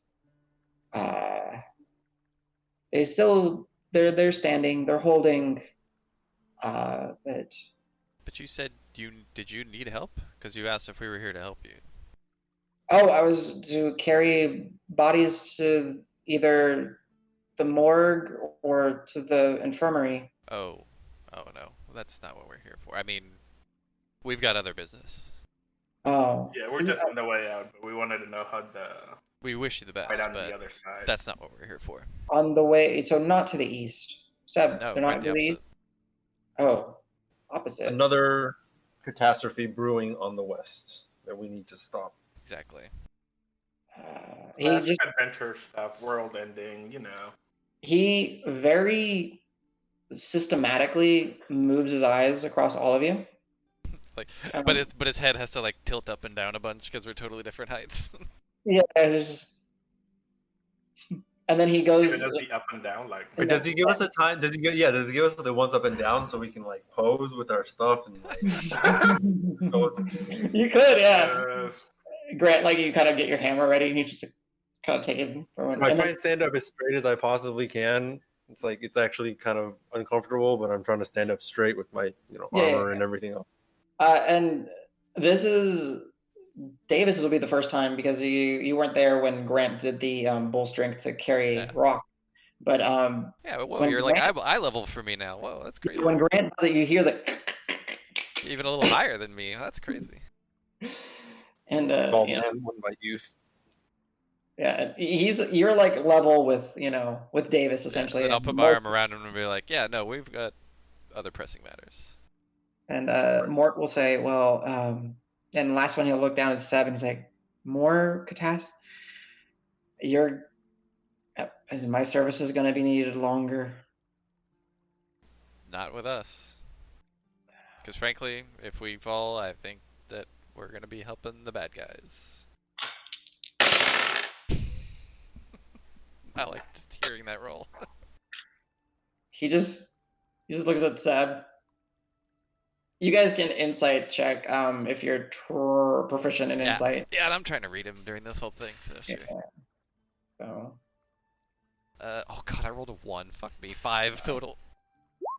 They're standing. They're holding. But you said did you need help? Because you asked if we were here to help you. Oh, I was to carry bodies to either the morgue or to the infirmary. Oh no, that's not what we're here for. I mean, we've got other business. Oh. Yeah, we're just on the way out, but we wanted to know how the We wish you the best, right on but the other side. that's not what we're here for. On the way, so not to the east. Seb, No, they're not quite to the the opposite. east? Oh, opposite. Another catastrophe brewing on the west that we need to stop. Exactly. He Classic just adventure stuff, world ending, he very systematically moves his eyes across all of you. Like, but his head has to like tilt up and down a bunch because we're totally different heights. Yeah, and then he goes. Even does the up and down, like. Wait, does he give us a time? Does he give us the ones up and down so we can like pose with our stuff and like? You could, yeah. Yes. Grant, like you kind of get your hammer ready, and you just kind of take it for one. I And try then, and stand up as straight as I possibly can. It's like it's actually kind of uncomfortable, but I'm trying to stand up straight with my armor and everything else. and this is Davis will be the first time because you weren't there when Grant did the bull strength to carry Roque. But yeah, but whoa, you're like eye level for me now. Whoa, that's crazy. When Grant does it, you hear the even a little higher than me. That's crazy. And one by youth. Yeah, you're like level with with Davis essentially. Yeah, then I'll put my arm around him and be like, yeah, no, we've got other pressing matters. And Mort will say, well, and the last one he'll look down at Seb and he's like, more catastrophe. My service is going to be needed longer. Not with us. Because frankly, if we fall, I think that we're going to be helping the bad guys. I like just hearing that roll. he just looks at Seb. You guys can insight check if you're proficient in insight. Yeah, and I'm trying to read him during this whole thing, so sure. Yeah. So. Oh god, I rolled a 1. Fuck me, 5 total.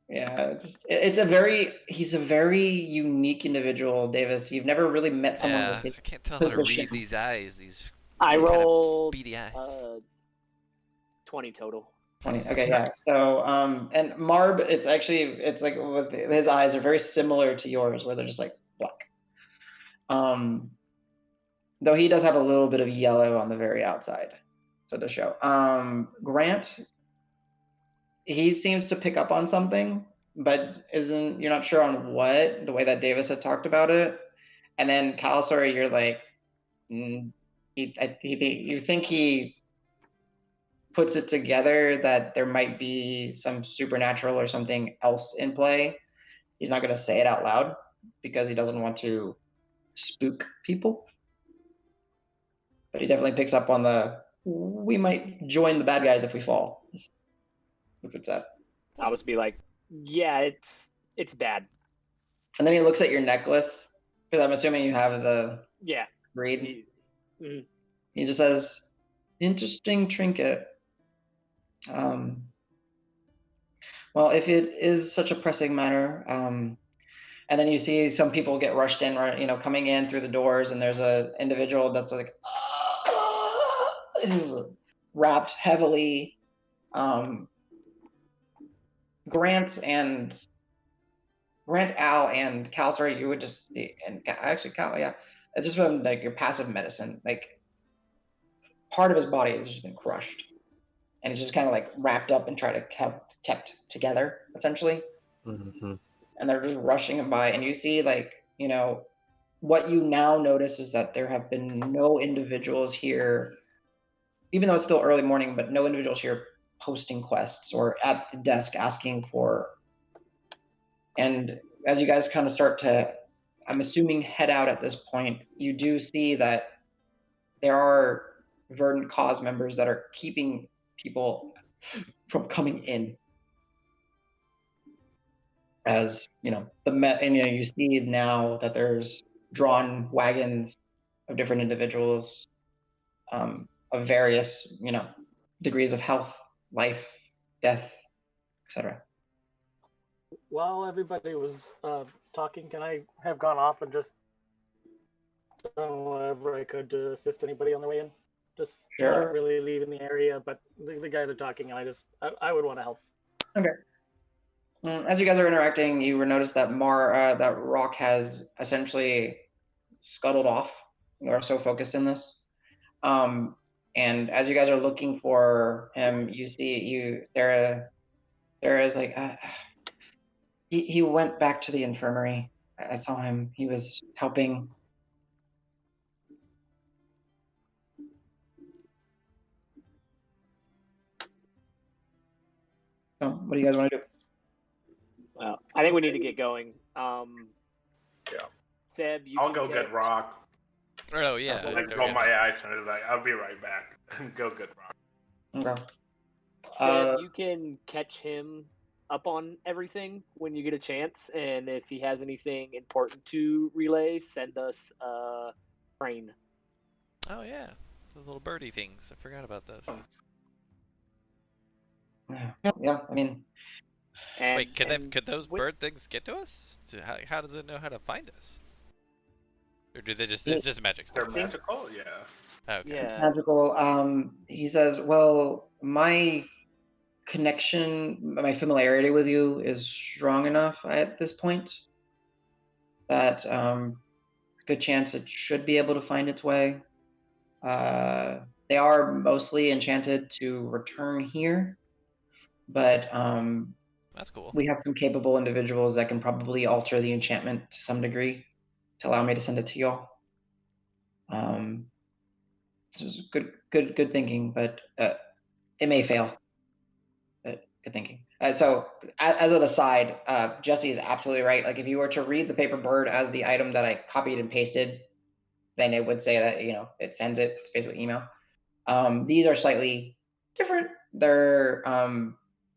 Yeah, he's a very unique individual, Davis. You've never really met someone Yeah, with I can't tell how to position. read these eyes. These I kind of rolled beady eyes. 20 total. 20. Okay, yeah. So, and Marb, it's like with his eyes are very similar to yours, where they're just like black. Though he does have a little bit of yellow on the very outside, so to show. Grant, he seems to pick up on something, but you're not sure on what, the way that Davis had talked about it. And then Calisor, you're like, you think he puts it together that there might be some supernatural or something else in play. He's not going to say it out loud because he doesn't want to spook people. But he definitely picks up on we might join the bad guys if we fall. Looks at that. I was be like, yeah, it's bad. And then he looks at your necklace, because I'm assuming you have the reed. Mm-hmm. He just says, interesting trinket. Well, if it is such a pressing matter, and then you see some people get rushed in, right? Coming in through the doors, and there's an individual that's like, wrapped heavily. Grant, Al, and Calisor, you would just see, and actually Cal, yeah, it's just from like your passive medicine, like part of his body has just been crushed, and it's just kind of like wrapped up and tried to kept together essentially. Mm-hmm. And they're just rushing him by, and you see what you now notice is that there have been no individuals here, even though it's still early morning, but no individuals here posting quests or at the desk asking for. And as you guys kind of start to, I'm assuming, head out at this point, you do see that there are Verdant Cause members that are keeping people from coming in. As you see now that there's drawn wagons of different individuals of various degrees of health, life, death, etc. While everybody was talking, can I have gone off and just done whatever I could to assist anybody on the way in? Just not really leaving the area, but the guys are talking, and I would want to help. Okay. As you guys are interacting, you will notice that that Roque has essentially scuttled off. You are so focused in this. And as you guys are looking for him, you see Sarah's like, he went back to the infirmary. I saw him. He was helping. So, what do you guys want to do? Well, I think we need to get going. Yeah. Seb, I'll go get Roque. Oh yeah. Like roll my eyes and it's like, I'll be right back. Go get Roque. Okay. Seb, you can catch him up on everything when you get a chance, and if he has anything important to relay, send us a crane. Oh yeah, the little birdie things. I forgot about those. Yeah, I mean. Wait, could those bird things get to us? How does it know how to find us? Or do they just? It's just magic stuff. They're magical, yeah. Okay. Yeah. It's magical. He says, "Well, my connection, my familiarity with you is strong enough at this point that good chance it should be able to find its way. They are mostly enchanted to return here, but That's cool. we have some capable individuals that can probably alter the enchantment to some degree to allow me to send it to y'all. This is good thinking, but it may fail. But good thinking. So, as an aside, Jesse is absolutely right. Like, if you were to read the paper bird as the item that I copied and pasted, then it would say that it sends it. It's basically email. These are slightly different. They're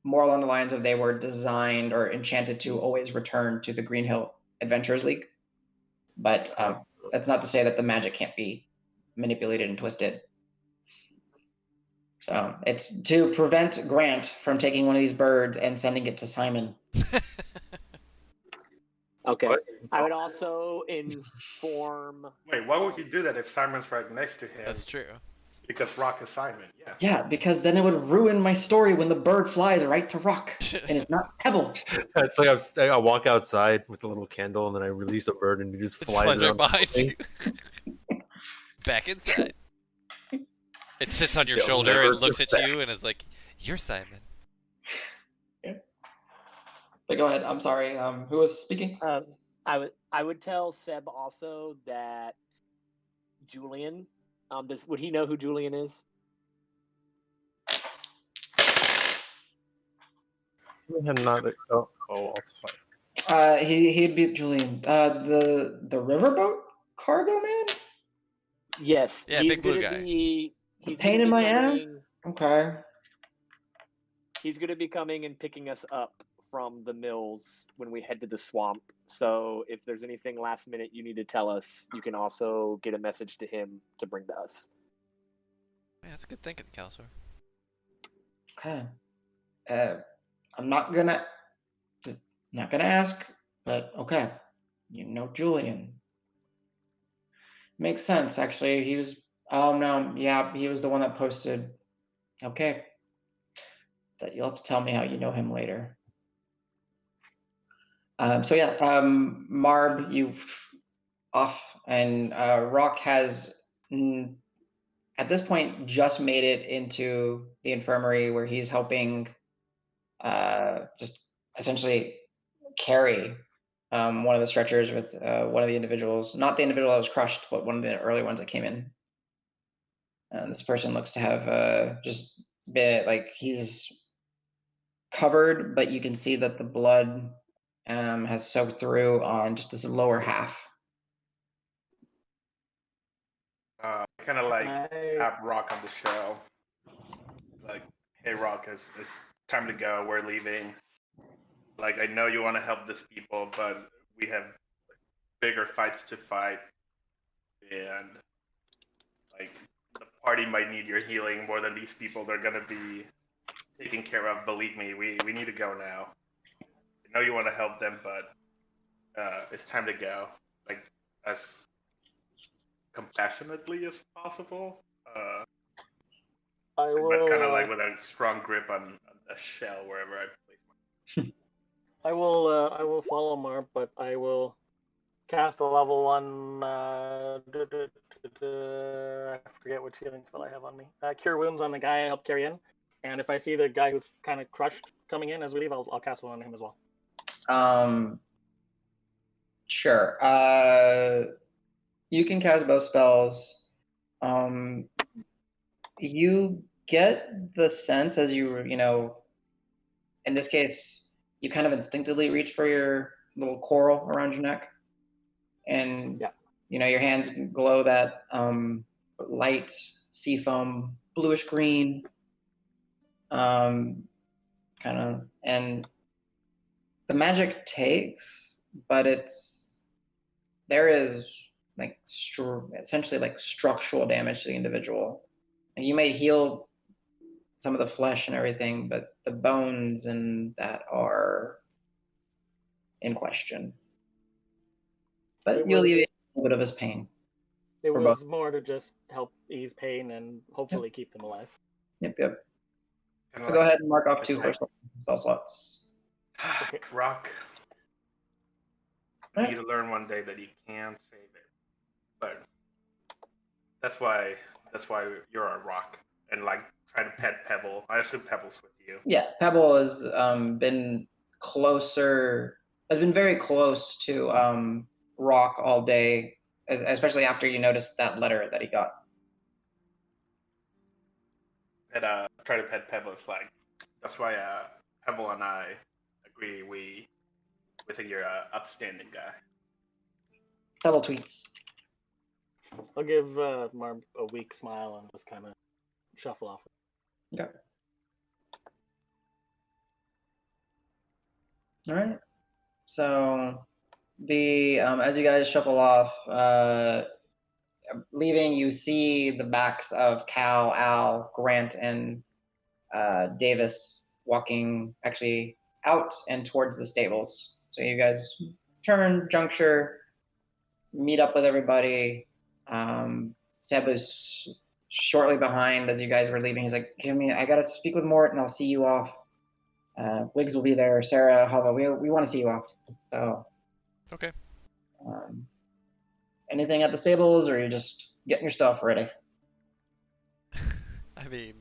more along the lines of they were designed or enchanted to always return to the Green Hill Adventurers League. But that's not to say that the magic can't be manipulated and twisted. So it's to prevent Grant from taking one of these birds and sending it to Simon. Okay. What? I would also inform. Wait, why would he do that if Simon's right next to him? That's true. Because Roque is Simon, yeah. Yeah, because then it would ruin my story when the bird flies right to Roque, and it's not Pebble. It's like I walk outside with a little candle, and then I release a bird, and it just It flies flies right around behind the you. Back inside. It sits on your Yeah, shoulder never and looks at back. you and is like, "You're Simon." But go ahead. I'm sorry. Who was speaking? I would tell Seb also that Julian. Would he know who Julian is? I'm not. Oh, it's fine. He'd be Julian. The riverboat cargo man. Yes. Yeah, he's big blue gonna guy. Be, he's Pain gonna in be my ass? coming- Okay. He's going to be coming and picking us up from the mills when we head to the swamp. So if there's anything last minute you need to tell us, you can also get a message to him to bring to us. Yeah, that's good thinking, Calisor. Okay. I'm not gonna ask, but okay. You know Julian. Makes sense, actually. He was. Oh no, yeah, he was the one that posted. Okay. That you'll have to tell me how you know him later. So yeah, Marb, you off, and Roque has at this point just made it into the infirmary where he's helping just essentially carry one of the stretchers with one of the individuals, not the individual that was crushed, but one of the early ones that came in. And this person looks to have just been like he's covered, but you can see that the blood has soaked through on just this lower half. Kind of like I- tap Roque on the show. Like, hey, Roque, it's time to go. We're leaving. Like, I know you want to help these people, but we have bigger fights to fight. And, like, the party might need your healing more than these people. They're going to be taken care of. Believe me, we need to go now. I know you want to help them, but it's time to go. Like, as compassionately as possible. I will. But kind of like with a strong grip on a shell wherever I place my. I will follow Marb, but I will cast a level 1. I forget which healing spell I have on me. Cure wounds on the guy I helped carry in, and if I see the guy who's kind of crushed coming in as we leave, I'll cast one on him as well. Sure. You can cast both spells. You get the sense as you know, in this case, you kind of instinctively reach for your little coral around your neck, and Yeah. you know your hands glow that light seafoam, bluish green, kind of, and the magic takes, but there is like essentially like structural damage to the individual. And you may heal some of the flesh and everything, but the bones and that are in question. But you'll alleviate a little bit of his pain. It For was both. more to just help ease pain and hopefully keep them alive. Yep. Kinda So go ahead and mark off it's 2 like- first spell slots. Okay. Roque, I need to learn one day that you can save it, but that's why you're a Roque and like try to pet Pebble. I assume Pebble's with you. Yeah, Pebble has been very close to Roque all day, especially after you noticed that letter that he got. And try to pet Pebble. It's like that's why Pebble and I agree. We think you're a upstanding guy. Pebble tweets. I'll give Marb a weak smile and just kind of shuffle off. Okay. All right. So the as you guys shuffle off, leaving, you see the backs of Cal, Al, Grant, and Davis walking actually out and towards the stables. So you guys turn juncture, meet up with everybody. Seb was shortly behind as you guys were leaving. He's like, I gotta speak with Mort and I'll see you off. Wiggs will be there. Sarah, Hava, we want to see you off. So, Okay. Anything at the stables, or are you just getting your stuff ready? I mean,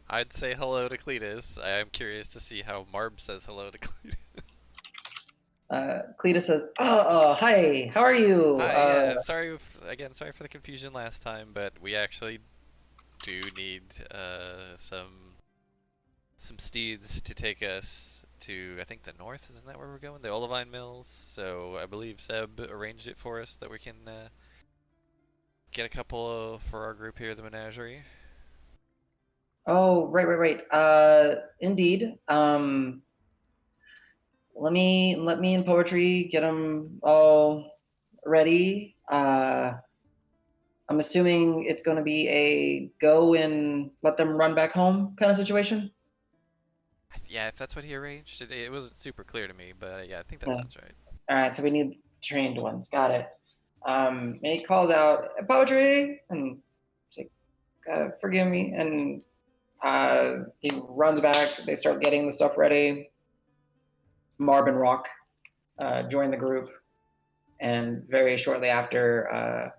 I'd say hello to Cletus. I am curious to see how Marb says hello to Cletus. Cletus says, hi, how are you? Hi, yeah, sorry for the confusion last time, but we actually do need some steeds to take us to, I think, the north. Isn't that where we're going? The Olivine Mills. So I believe Seb arranged it for us that we can get a couple for our group here at the Menagerie. Oh, right. Indeed. Let me in poetry get them all ready. I'm assuming it's going to be a go and let them run back home kind of situation. Yeah, if that's what he arranged. It wasn't super clear to me, but yeah, I think that sounds right. All right, so we need trained ones. Got it. And he calls out poetry, and he's like, "Forgive me." And he runs back. They start getting the stuff ready. Marb and Roque join the group, and very shortly after,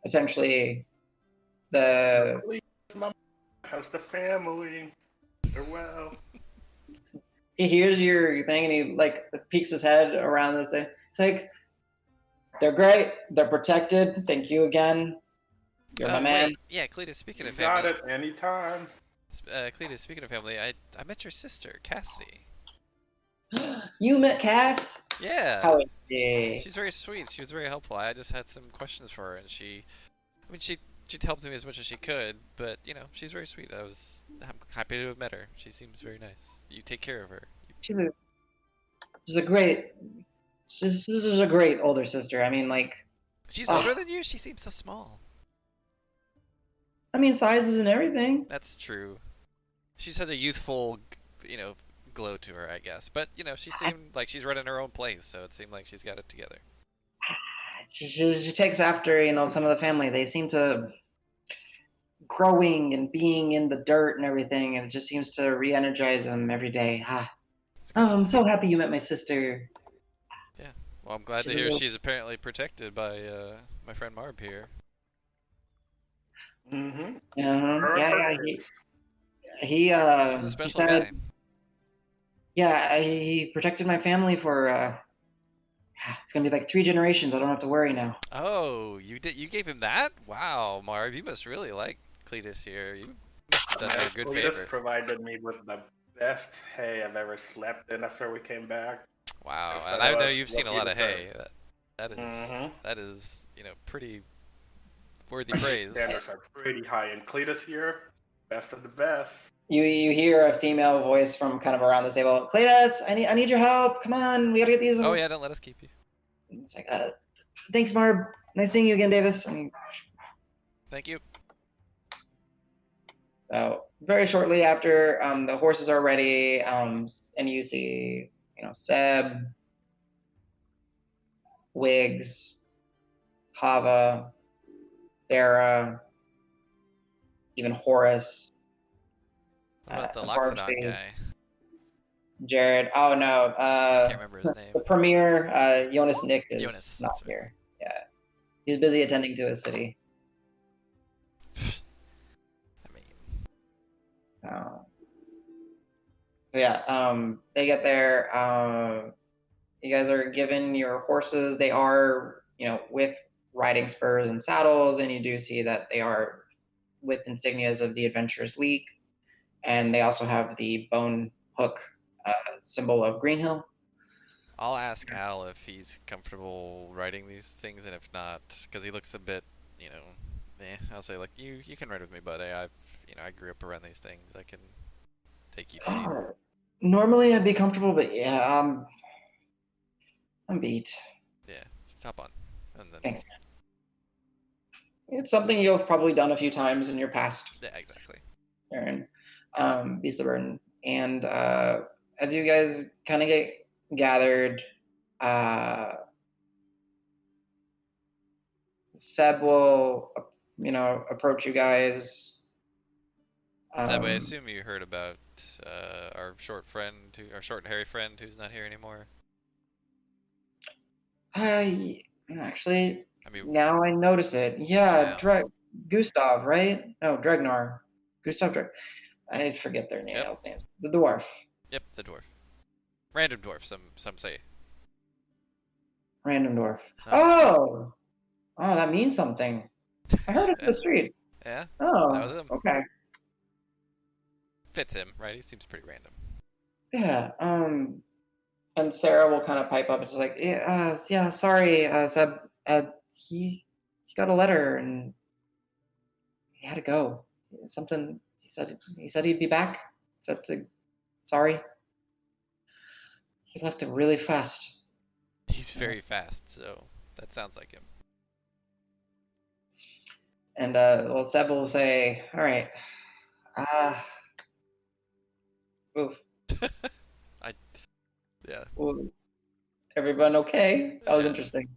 essentially, How's the family? They're well. he hears your thing, and he peeks his head around this thing. It's like, they're great. They're protected. Thank you again. You're my man. Wait. Yeah, Cletus, speaking of Got family. it anytime. Cletus, speaking of family, I met your sister, Cassidy. You met Cass? Yeah. How is she? She's very sweet. She was very helpful. I just had some questions for her, and she helped me as much as she could, but, she's very sweet. I'm happy to have met her. She seems very nice. You take care of her. She's a great older sister. I mean, She's older than you? She seems so small. I mean, sizes and everything. That's true. She has a youthful, glow to her, I guess. But, she seemed like she's running her own place, so it seemed like she's got it together. She takes after, some of the family. They seem to growing and being in the dirt and everything, and it just seems to re-energize them every day. I'm so happy you met my sister. Yeah. Well, I'm glad to hear she's apparently protected by my friend Marb here. Mm-hmm. Yeah. He's a special guy. Yeah, he protected my family for. It's gonna be like 3 generations. I don't have to worry now. Oh, you did? You gave him that? Wow, Marb, you must really like Cletus here. You must have done her a good favor. Cletus provided me with the best hay I've ever slept in after we came back. Wow, and I know you've seen a lot of hay. That is, pretty worthy praise. Standards are pretty high, and Cletus here, best of the best. You hear a female voice from kind of around the table. Cletus, I need your help. Come on, we gotta get these. Oh yeah, don't let us keep you. It's like, thanks, Marb. Nice seeing you again, Davis. Thank you. So very shortly after, the horses are ready, and you see, Seb, Wiggs, Hava, Sarah, even Horace. What about the Loxodon guy? Jared. Oh no. I can't remember his name. The premier, Jonas Nick, is not that's right. here. Yeah, he's busy attending to his city. I mean. So yeah, they get there. You guys are given your horses. They are, with riding spurs and saddles, and you do see that they are with insignias of the Adventurers League. And they also have the bone hook symbol of Greenhill. I'll ask Al if he's comfortable riding these things, and if not, because he looks a bit, I'll say, you can ride with me, buddy. I grew up around these things. I can take you. Normally I'd be comfortable, but yeah, I'm beat. Yeah, just hop on. And then, Thanks, man. It's something you've probably done a few times in your past, yeah, exactly. Aaron. Beast of Burden. And as you guys kind of get gathered, Seb will, approach you guys. Seb, I assume you heard about our short and hairy friend who's not here anymore. Actually, I mean, now I notice it. Yeah, yeah. Gustav, right? No, Dregnar. Gustav I forget their Yep. names. The dwarf. Yep, the dwarf. Random dwarf, some say. Random dwarf. Uh-huh. Oh, that means something. I heard it in the streets. Yeah, Oh, that was him. okay. Fits him, right? He seems pretty random. Yeah. And Sarah will kind of pipe up. It's like, yeah, sorry, Seb. He got a letter and he had to go. Something he said he'd be back. Sorry. He left it really fast. He's very fast, so that sounds like him. And Seb will say, "All right, oof, Yeah. ooh, everyone okay? That was Yeah. interesting.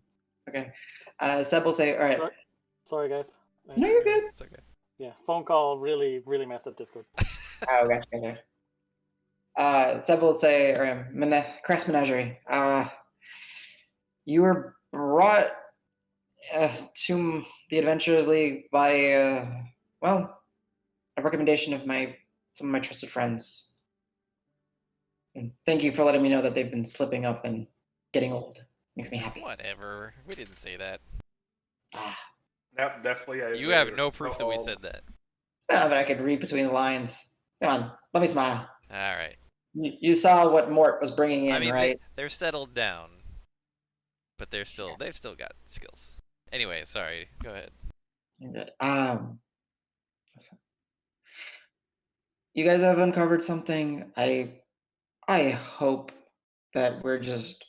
Okay, Seb will say, all right, Sorry, guys. no, you're good. It's okay. Yeah, phone call really messed up Discord. Oh, gotcha. Seb will say, all right, Crass Menagerie. You were brought to the Adventurers League by, a recommendation of some of my trusted friends. And thank you for letting me know that they've been slipping up and getting old. Makes me happy. Whatever. We didn't say that. Yep, definitely. You have no proof that we said that. But I could read between the lines. Come on, let me smile. All right. You saw what Mort was bringing in, I mean, right? they're settled down, but they've still got skills. Anyway, sorry. Go ahead. Good. You guys have uncovered something. I hope that we're just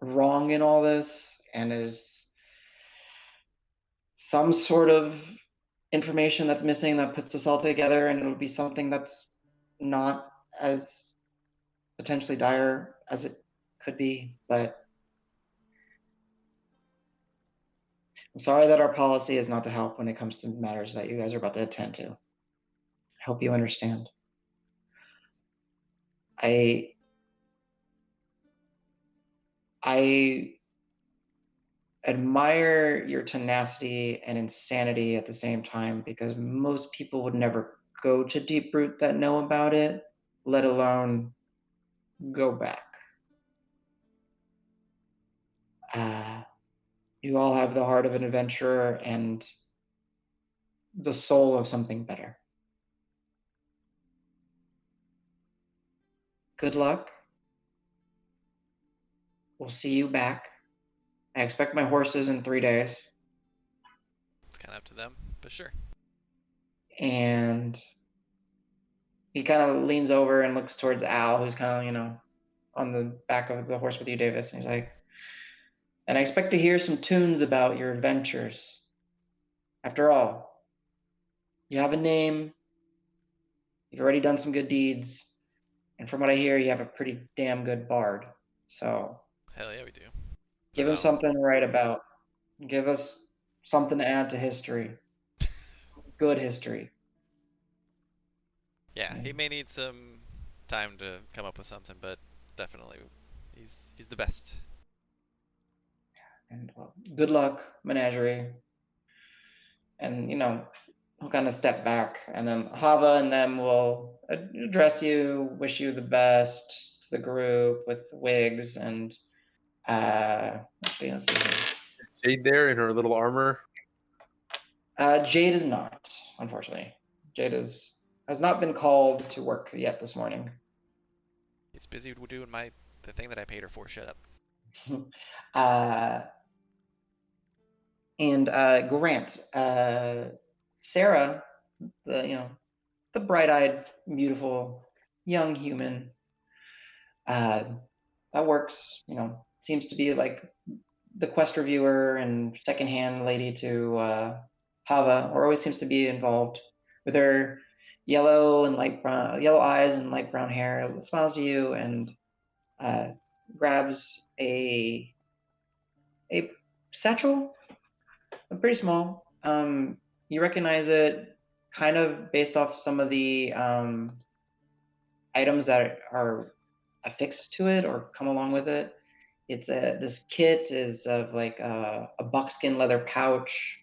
wrong in all this, and there's some sort of information that's missing that puts us all together, and it'll be something that's not as potentially dire as it could be. But I'm sorry that our policy is not to help when it comes to matters that you guys are about to attend to. I hope you understand. I admire your tenacity and insanity at the same time, because most people would never go to Deep Root that know about it, let alone go back. You all have the heart of an adventurer and the soul of something better. Good luck. We'll see you back. I expect my horses in 3 days. It's kind of up to them, but sure. And he kind of leans over and looks towards Al, who's kind of, on the back of the horse with you, Davis. And he's like, and I expect to hear some tunes about your adventures. After all, you have a name, you've already done some good deeds, and from what I hear, you have a pretty damn good bard. So, Hell yeah, we do. give him something to write about. Give us something to add to history. Good history. Yeah, he may need some time to come up with something, but definitely, he's the best. And good luck, Menagerie. And, he'll kind of step back, and then Hava and them will address you, wish you the best to the group with wigs, and actually, let's see here. Jade there in her little armor. Jade is not, unfortunately. Jade has not been called to work yet this morning. He's busy doing the thing that I paid her for. Shut up. And Grant, Sarah, the bright-eyed, beautiful young human, That works. Seems to be like the quest reviewer and secondhand lady to Hava, or always seems to be involved with her yellow eyes and light brown hair. Smiles to you and grabs a satchel, pretty small. You recognize it kind of based off some of the items that are affixed to it or come along with it. This kit is of like a buckskin leather pouch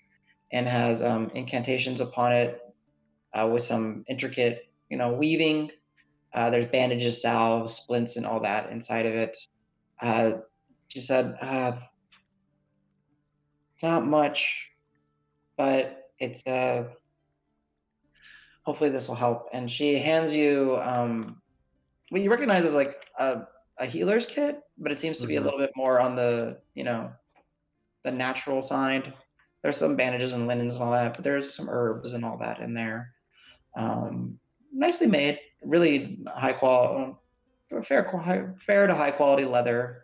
and has incantations upon it with some intricate, weaving. There's bandages, salves, splints, and all that inside of it. She said, not much, but it's hopefully this will help. And she hands you what you recognize as like a healer's kit, but it seems to be a little bit more on the the natural side. There's some bandages and linens and all that, but there's some herbs and all that in there. Nicely made, really high quality, fair to high quality leather.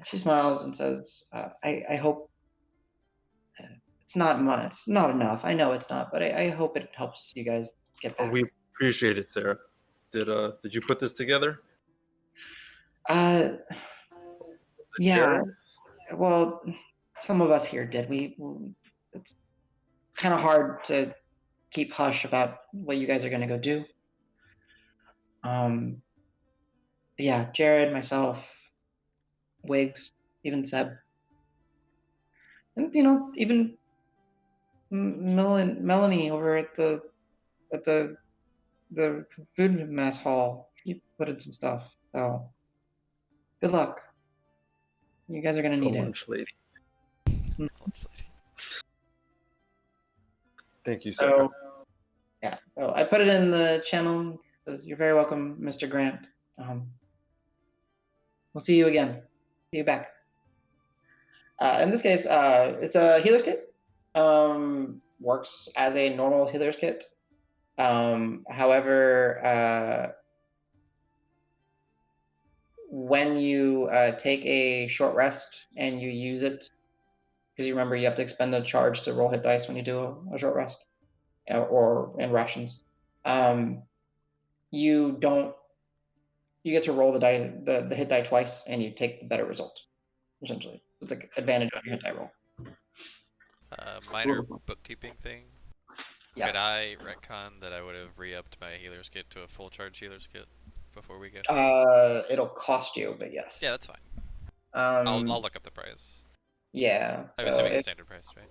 She smiles and says, I hope it's not much. It's not enough. I know it's not, but I hope it helps you guys get back. We appreciate it, Sarah. Did you put this together? Yeah. Jared? Well, some of us here did. It's kind of hard to keep hush about what you guys are going to go do. Yeah, Jared, myself, Wiggs, even Seb, and even Melanie over at the food mess hall. You put in some stuff. So good luck. You guys are gonna need it. Lunch lady. Lunch lady. Thank you, Sarah. Yeah. So I put it in the channel. Says, you're very welcome, Mr. Grant. We'll see you again. See you back. In this case, it's a healer's kit. Works as a normal healer's kit. However, when you take a short rest and you use it, because you remember you have to expend a charge to roll hit dice when you do a short rest, or in rations. You get to roll the hit die twice, and you take the better result. Essentially, it's like advantage on your hit die roll. Minor bookkeeping thing. Yeah. Could I retcon that I would have re-upped my healer's kit to a full charge healer's kit before we go? It'll cost you, but yes. Yeah, that's fine. I'll look up the price. Yeah. I'm assuming it's standard price, right?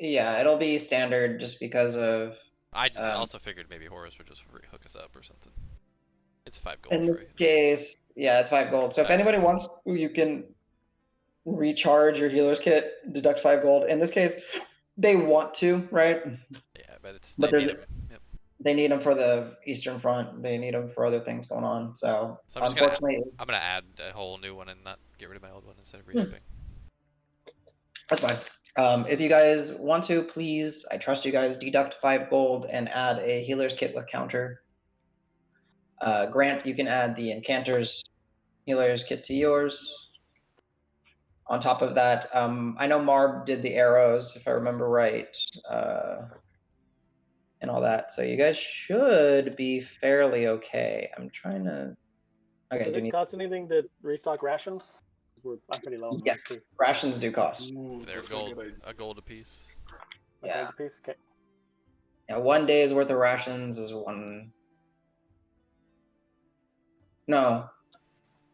Yeah, it'll be standard just because of. I just also figured maybe Horus would just hook us up or something. It's 5 gold. In this case, yeah, it's 5 gold. So if anybody wants, you can recharge your healer's kit, deduct 5 gold. In this case, they want to, right? Yeah, but it's. But they need them for the Eastern Front. They need them for other things going on. So I'm unfortunately, I'm gonna add a whole new one and not get rid of my old one instead of re-upping. That's fine. If you guys want to, please, I trust you guys, deduct 5 gold and add a healer's kit with counter. Grant, you can add the Incanter's healer's kit to yours. On top of that, I know Marb did the arrows, if I remember right, and all that. So you guys should be fairly okay. I'm trying to. Okay. Does it cost anything to restock rations? I'm pretty low. Yes, rations do cost. They're a gold a piece. Yeah. A piece? Okay. Yeah, 1 day's worth of rations is one. No.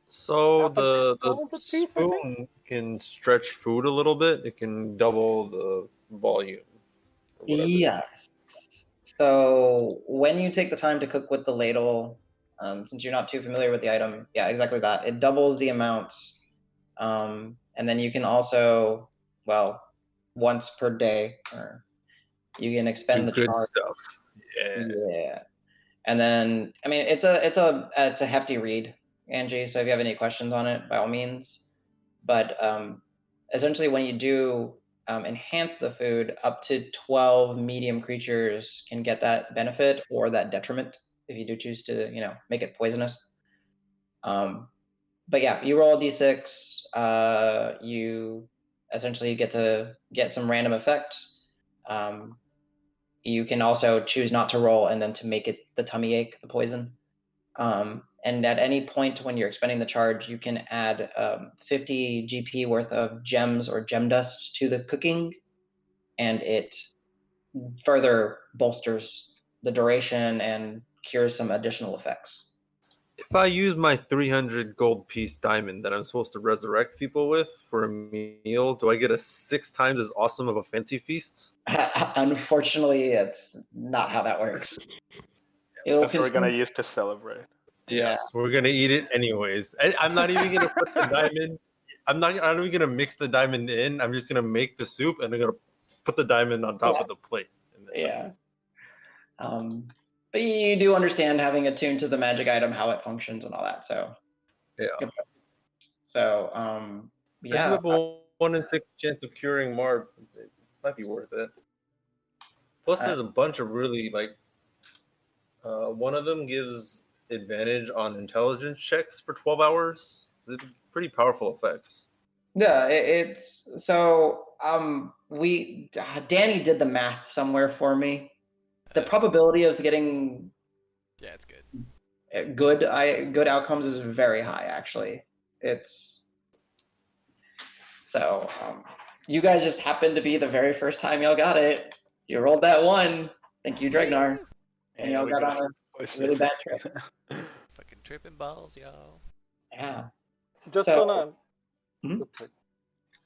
So the piece, spoon can stretch food a little bit. It can double the volume. Yes. So when you take the time to cook with the ladle, since you're not too familiar with the item, yeah, exactly that. It doubles the amount. And then you can also, well, once per day, or you can expend the good charge. stuff. Yeah. Yeah. And then, I mean, it's a hefty read, Angie. So if you have any questions on it, by all means. But essentially, when you do enhance the food, up to 12 medium creatures can get that benefit or that detriment if you do choose to, make it poisonous. But yeah, you roll a d6. You essentially get to get some random effect. You can also choose not to roll and then to make it the tummy ache, the poison. And at any point when you're expending the charge, you can add 50 GP worth of gems or gem dust to the cooking, and it further bolsters the duration and cures some additional effects. If I use my 300 gold piece diamond that I'm supposed to resurrect people with for a meal, do I get a 6 times as awesome of a fancy feast? Unfortunately, it's not how that works. It'll That's what we're consume- gonna use to celebrate. Yes, we're gonna eat it anyways. I'm not even gonna put the diamond. I'm not even gonna mix the diamond in. I'm just gonna make the soup and I'm gonna put the diamond on top of the plate. And then, Yeah. But you do understand, having attuned to the magic item, how it functions and all that. So yeah. So If you have a 1 in 6 chance of curing Marb, it might be worth it. Plus, there's a bunch of really one of them gives advantage on intelligence checks for 12 hours. They're pretty powerful effects. Yeah, it's so Danny did the math somewhere for me. The probability of getting it's good. good outcomes is very high, actually. It's so you guys just happened to be the very first time y'all got it. You rolled that 1. Thank you, Dregnar. And y'all got on a really bad trip. Fucking tripping balls, y'all. Yeah. Just So- on a Mhm. oops, sorry.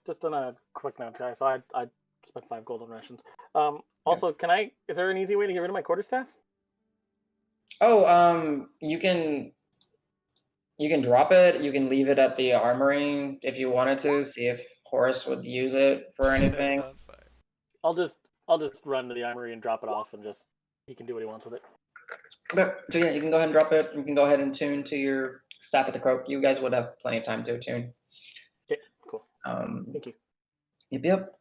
Just on a quick note, guys. So I spent 5 gold on rations. Also, is there an easy way to get rid of my quarterstaff? Oh, you can drop it. You can leave it at the armory if you wanted to. See if Horace would use it for Set it anything. on fire. I'll just run to the armory and drop it off, and just he can do what he wants with it. Okay, so yeah, you can go ahead and drop it. You can go ahead and tune to your staff at the croak. You guys would have plenty of time to attune. Okay, cool. Thank you. Yep.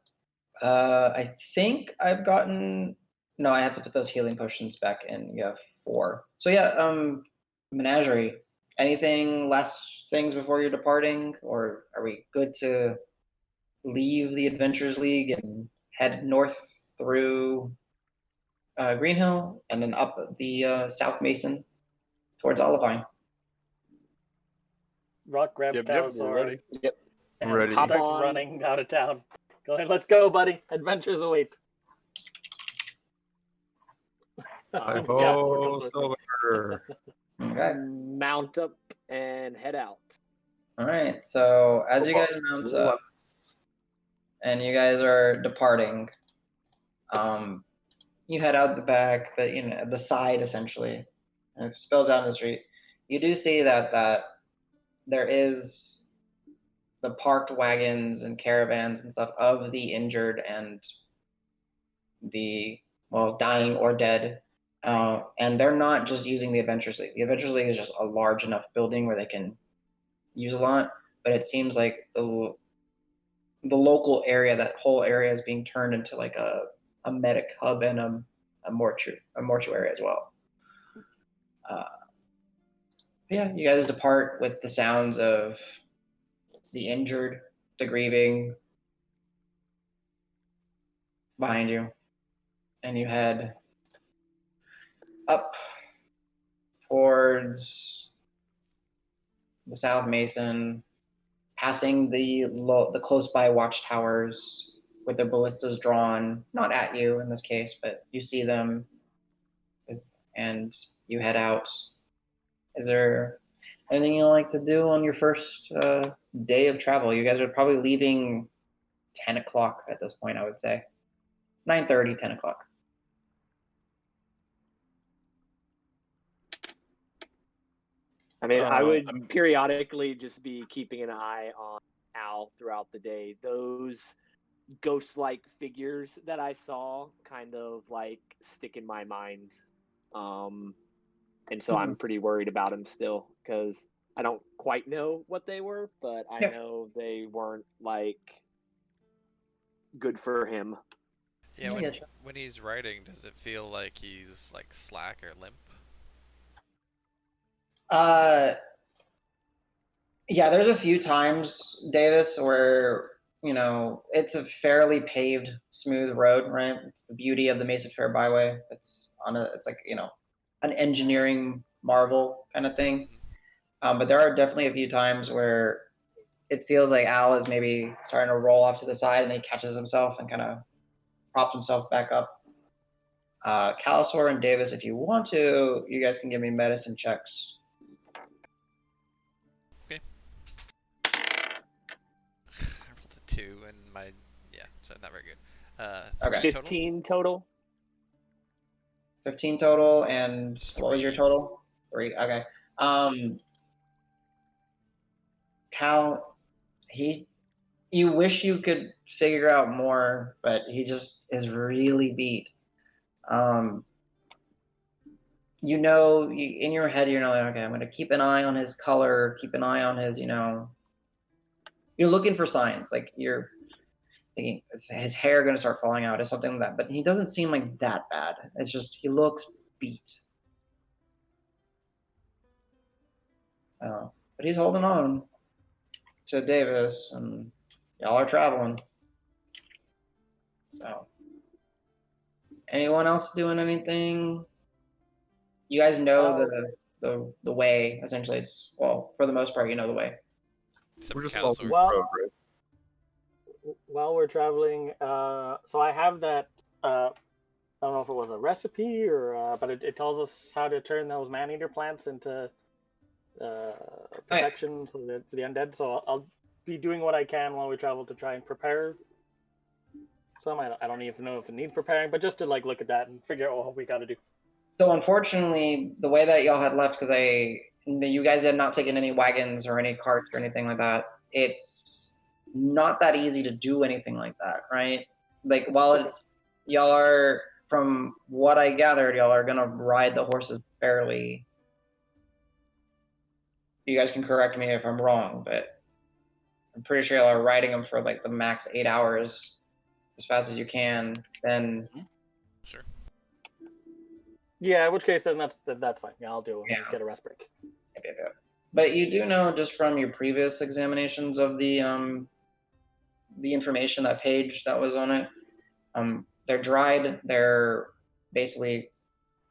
I think I've gotten. No, I have to put those healing potions back in. You have 4. So yeah, Menagerie. Anything last things before you're departing, or are we good to leave the Adventurers League and head north through Green Hill and then up the South Mason towards Olivine? Rock grabs Yep, Calisor we're ready. Yep. and Ready. starts Hop on. running out of town. Go ahead, let's go, buddy. Adventures await. I Yes, hope we're so. Okay. Mount up and head out. All right. So as you guys mount up and you guys are departing, you head out the back, but the side essentially, and it spills out in the street. You do see that there is the parked wagons and caravans and stuff of the injured and the dying or dead. And they're not just using the Adventurers League. The Adventurers League is just a large enough building where they can use a lot, but it seems like the local area, that whole area, is being turned into like a medic hub and a mortuary as well. Yeah, you guys depart with the sounds of the injured, the grieving behind you, and you head up towards the South Mason, passing the close by watchtowers with their ballistas drawn, not at you in this case, but you see them, and you head out. Is there anything you like to do on your first day of travel? You guys are probably leaving 10 o'clock at this point, I would say. 9:30, 10 o'clock. I mean, I would I'm- periodically just be keeping an eye on Al throughout the day. Those ghost-like figures that I saw kind of stick in my mind. And so I'm pretty worried about him still because I don't quite know what they were, but I know they weren't good for him. Yeah, I when, getcha. when he's writing, does it feel like he's slack or limp? Yeah, there's a few times, Davis, where it's a fairly paved, smooth road, right? It's the beauty of the Mesa Fair Byway. It's like an engineering marvel kind of thing. But there are definitely a few times where it feels like Al is maybe starting to roll off to the side, and then he catches himself and kind of props himself back up. Calisor and Davis, if you want to, you guys can give me medicine checks. Okay. I rolled a 2 and so not very good. Okay. 15 total. 15 total, and 3. What was your total? 3. Okay. Cal, you wish you could figure out more, but he just is really beat. In your head, you're like, okay, I'm going to keep an eye on his color, keep an eye on his, you're looking for signs. Like you're thinking, is his hair going to start falling out or something like that? But he doesn't seem like that bad. It's just, he looks beat. But he's holding on to Davis, and y'all are traveling. So, anyone else doing anything? You guys know the way. Essentially, it's for the most part, you know the way. Except We're for just Calisor. following the road, right? While we're traveling, so I have that. I don't know if it was a recipe or, but it tells us how to turn those man-eater plants into protection for the undead. So I'll be doing what I can while we travel to try and prepare some. I don't even know if it needs preparing, but just to look at that and figure out what we got to do. So unfortunately, the way that y'all had left, because you guys had not taken any wagons or any carts or anything like that, it's not that easy to do anything like that, right? Like y'all are, from what I gathered, y'all are gonna ride the horses fairly. You guys can correct me if I'm wrong, but I'm pretty sure y'all are riding them for the max 8 hours as fast as you can. Then Sure. Yeah, in which case then that's fine. Yeah, I'll do it. Yeah. Get a rest break. But you do know, just from your previous examinations of the information, that page that was on it, they're dried. They're basically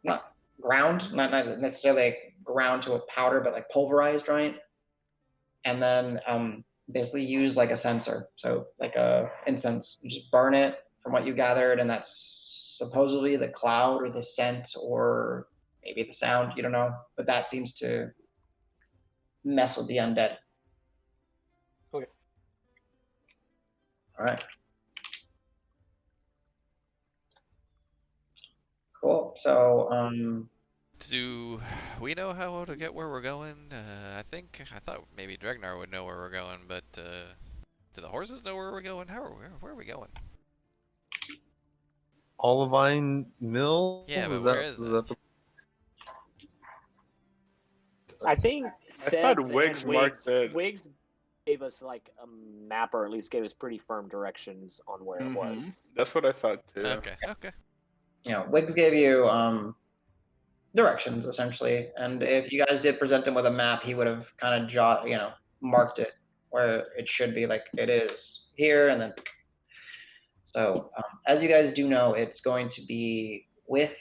not ground, not necessarily ground to a powder, but pulverized, right? And then basically used like a sensor, so like a incense. You just burn it, from what you gathered, and that's supposedly the cloud or the scent or maybe the sound. You don't know, but that seems to mess with the undead. Okay. All right. Cool. So, do we know how to get where we're going? I thought maybe Dregnar would know where we're going, but do the horses know where we're going? Where are we going? Olivine Mill? Yeah, but where is that? I think thought Sebs Wiggs and marked it. Wiggs gave us a map, or at least gave us pretty firm directions on where it was. That's what I thought too. Okay. Wiggs gave you directions essentially, and if you guys did present him with a map, he would have kind of marked it where it should be. Like, it is here, and then. So as you guys do know, it's going to be with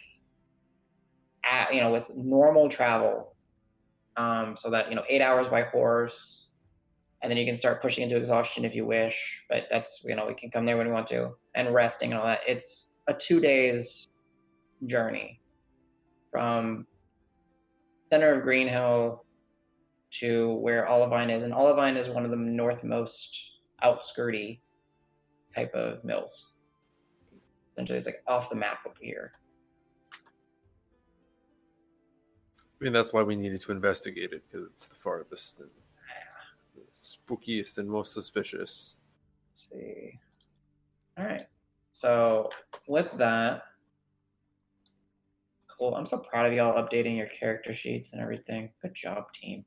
normal travel, so that 8 hours by horse, and then you can start pushing into exhaustion if you wish. But that's we can come there when we want to, and resting and all that. It's a 2 days journey from center of Green Hill to where Olivine is, and Olivine is one of the northmost outskirty type of mills. Essentially, it's off the map over here. I mean, that's why we needed to investigate it, because it's the farthest and the spookiest and most suspicious. Let's see. All right. So with that, cool. I'm so proud of y'all updating your character sheets and everything. Good job, team.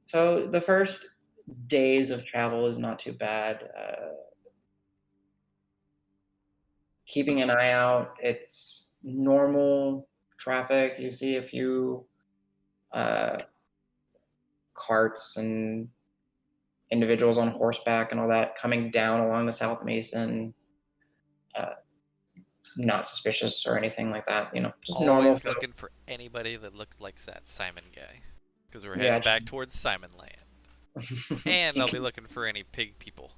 So the first days of travel is not too bad. Keeping an eye out. It's normal traffic. You see a few carts and individuals on horseback and all that coming down along the South Mason. Not suspicious or anything like that, just normal. Always looking for anybody that looks like that Simon guy, because we're heading back towards Simon Land. And I'll be looking for any pig people.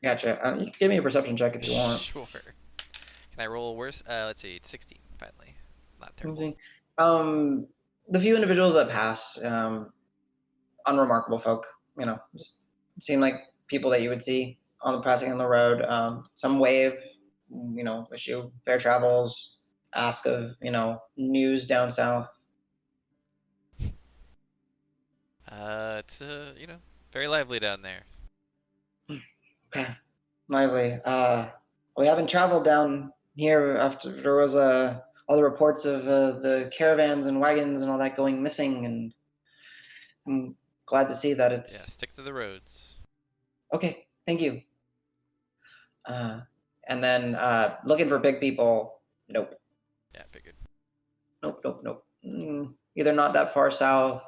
Gotcha. You can give me a perception check if you want. Sure. Can I roll worse? Let's see, 16 finally. Not terrible. The few individuals that pass, unremarkable folk, just seem like people that you would see passing on the road. Some wave, wish you fair travels, ask of, news down south. It's very lively down there. Okay, lively. We haven't traveled down here after there was all the reports of the caravans and wagons and all that going missing, and I'm glad to see that it's... Yeah, stick to the roads. Okay, thank you. And then looking for big people, nope. Yeah, figured. Nope. Either not that far south,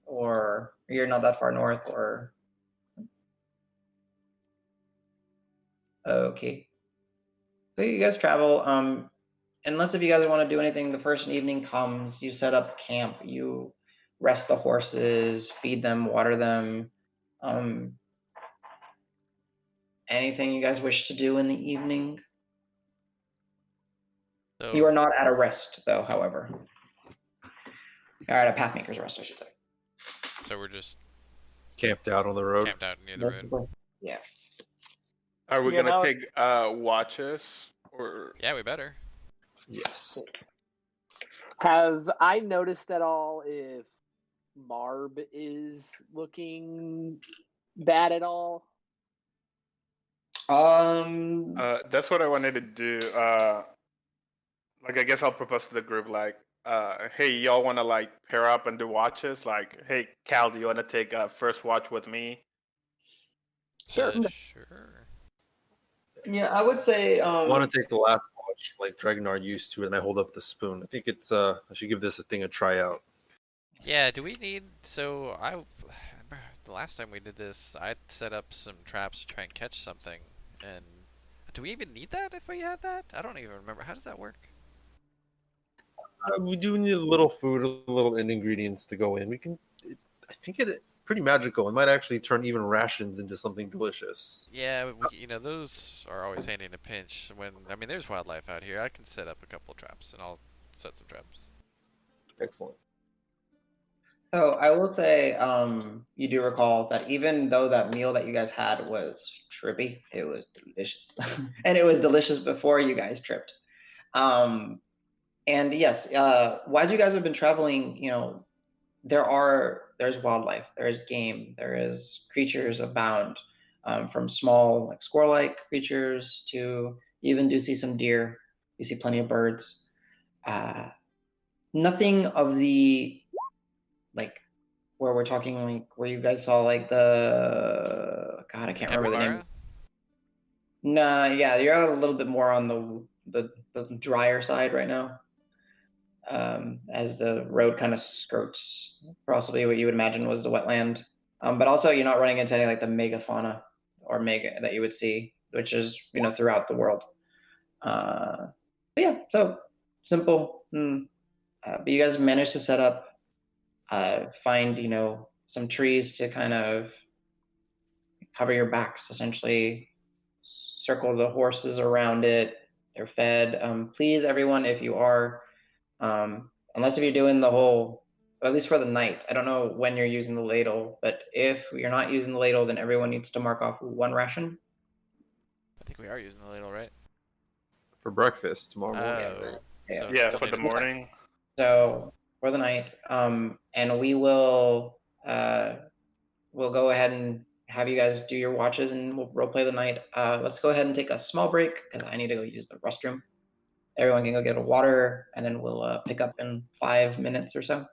or you're not that far north, or... Okay. So you guys travel. Unless if you guys want to do anything, the first evening comes, you set up camp, you rest the horses, feed them, water them. Anything you guys wish to do in the evening? So, you are not at a rest, though, however. You're at a Pathmaker's rest, I should say. So we're just camped out on the road. Camped out near the road. Yeah. Are we gonna take watches or? Yeah, we better. Yes. Have I noticed at all if Marb is looking bad at all? That's what I wanted to do. I guess I'll propose to the group, hey, y'all want to pair up and do watches? Hey, Cal, do you want to take first watch with me? Sure. Sure. Yeah, I would say. I want to take the last watch, like Dragonar used to, and I hold up the spoon. I think it's. I should give this thing a try out. Yeah. Do we need? So I remember the last time we did this, I set up some traps to try and catch something. And do we even need that if we have that? I don't even remember. How does that work? We do need a little food, a little ingredients to go in. We can. I think it's pretty magical. It might actually turn even rations into something delicious. Yeah, those are always handy in a pinch. There's wildlife out here. I can set up a couple of traps, and I'll set some traps. Excellent. So I will say, you do recall that even though that meal that you guys had was trippy, it was delicious, and it was delicious before you guys tripped. And yes, as you guys have been traveling, there's wildlife, there's game, there is creatures abound, from small squirrel-like creatures to you even do see some deer. You see plenty of birds. Nothing of the where we're talking where you guys saw I can't remember the name. Nah, yeah, you're a little bit more on the drier side right now. As the road kind of skirts possibly what you would imagine was the wetland. But also you're not running into any the megafauna or mega that you would see, which is, throughout the world. But yeah, so simple. But you guys managed to set up, find, some trees to kind of cover your backs, essentially circle the horses around it. They're fed. Please, everyone, if you are, unless if you're doing the whole, or at least for the night, I don't know when you're using the ladle, but if you're not using the ladle, then everyone needs to mark off one ration. I think we are using the ladle, right? For breakfast tomorrow morning. Yeah, for the morning. So for the night, and we will we'll go ahead and have you guys do your watches and we'll roleplay the night. Let's go ahead and take a small break because I need to go use the restroom. Everyone can go get a water, and then we'll pick up in 5 minutes or so.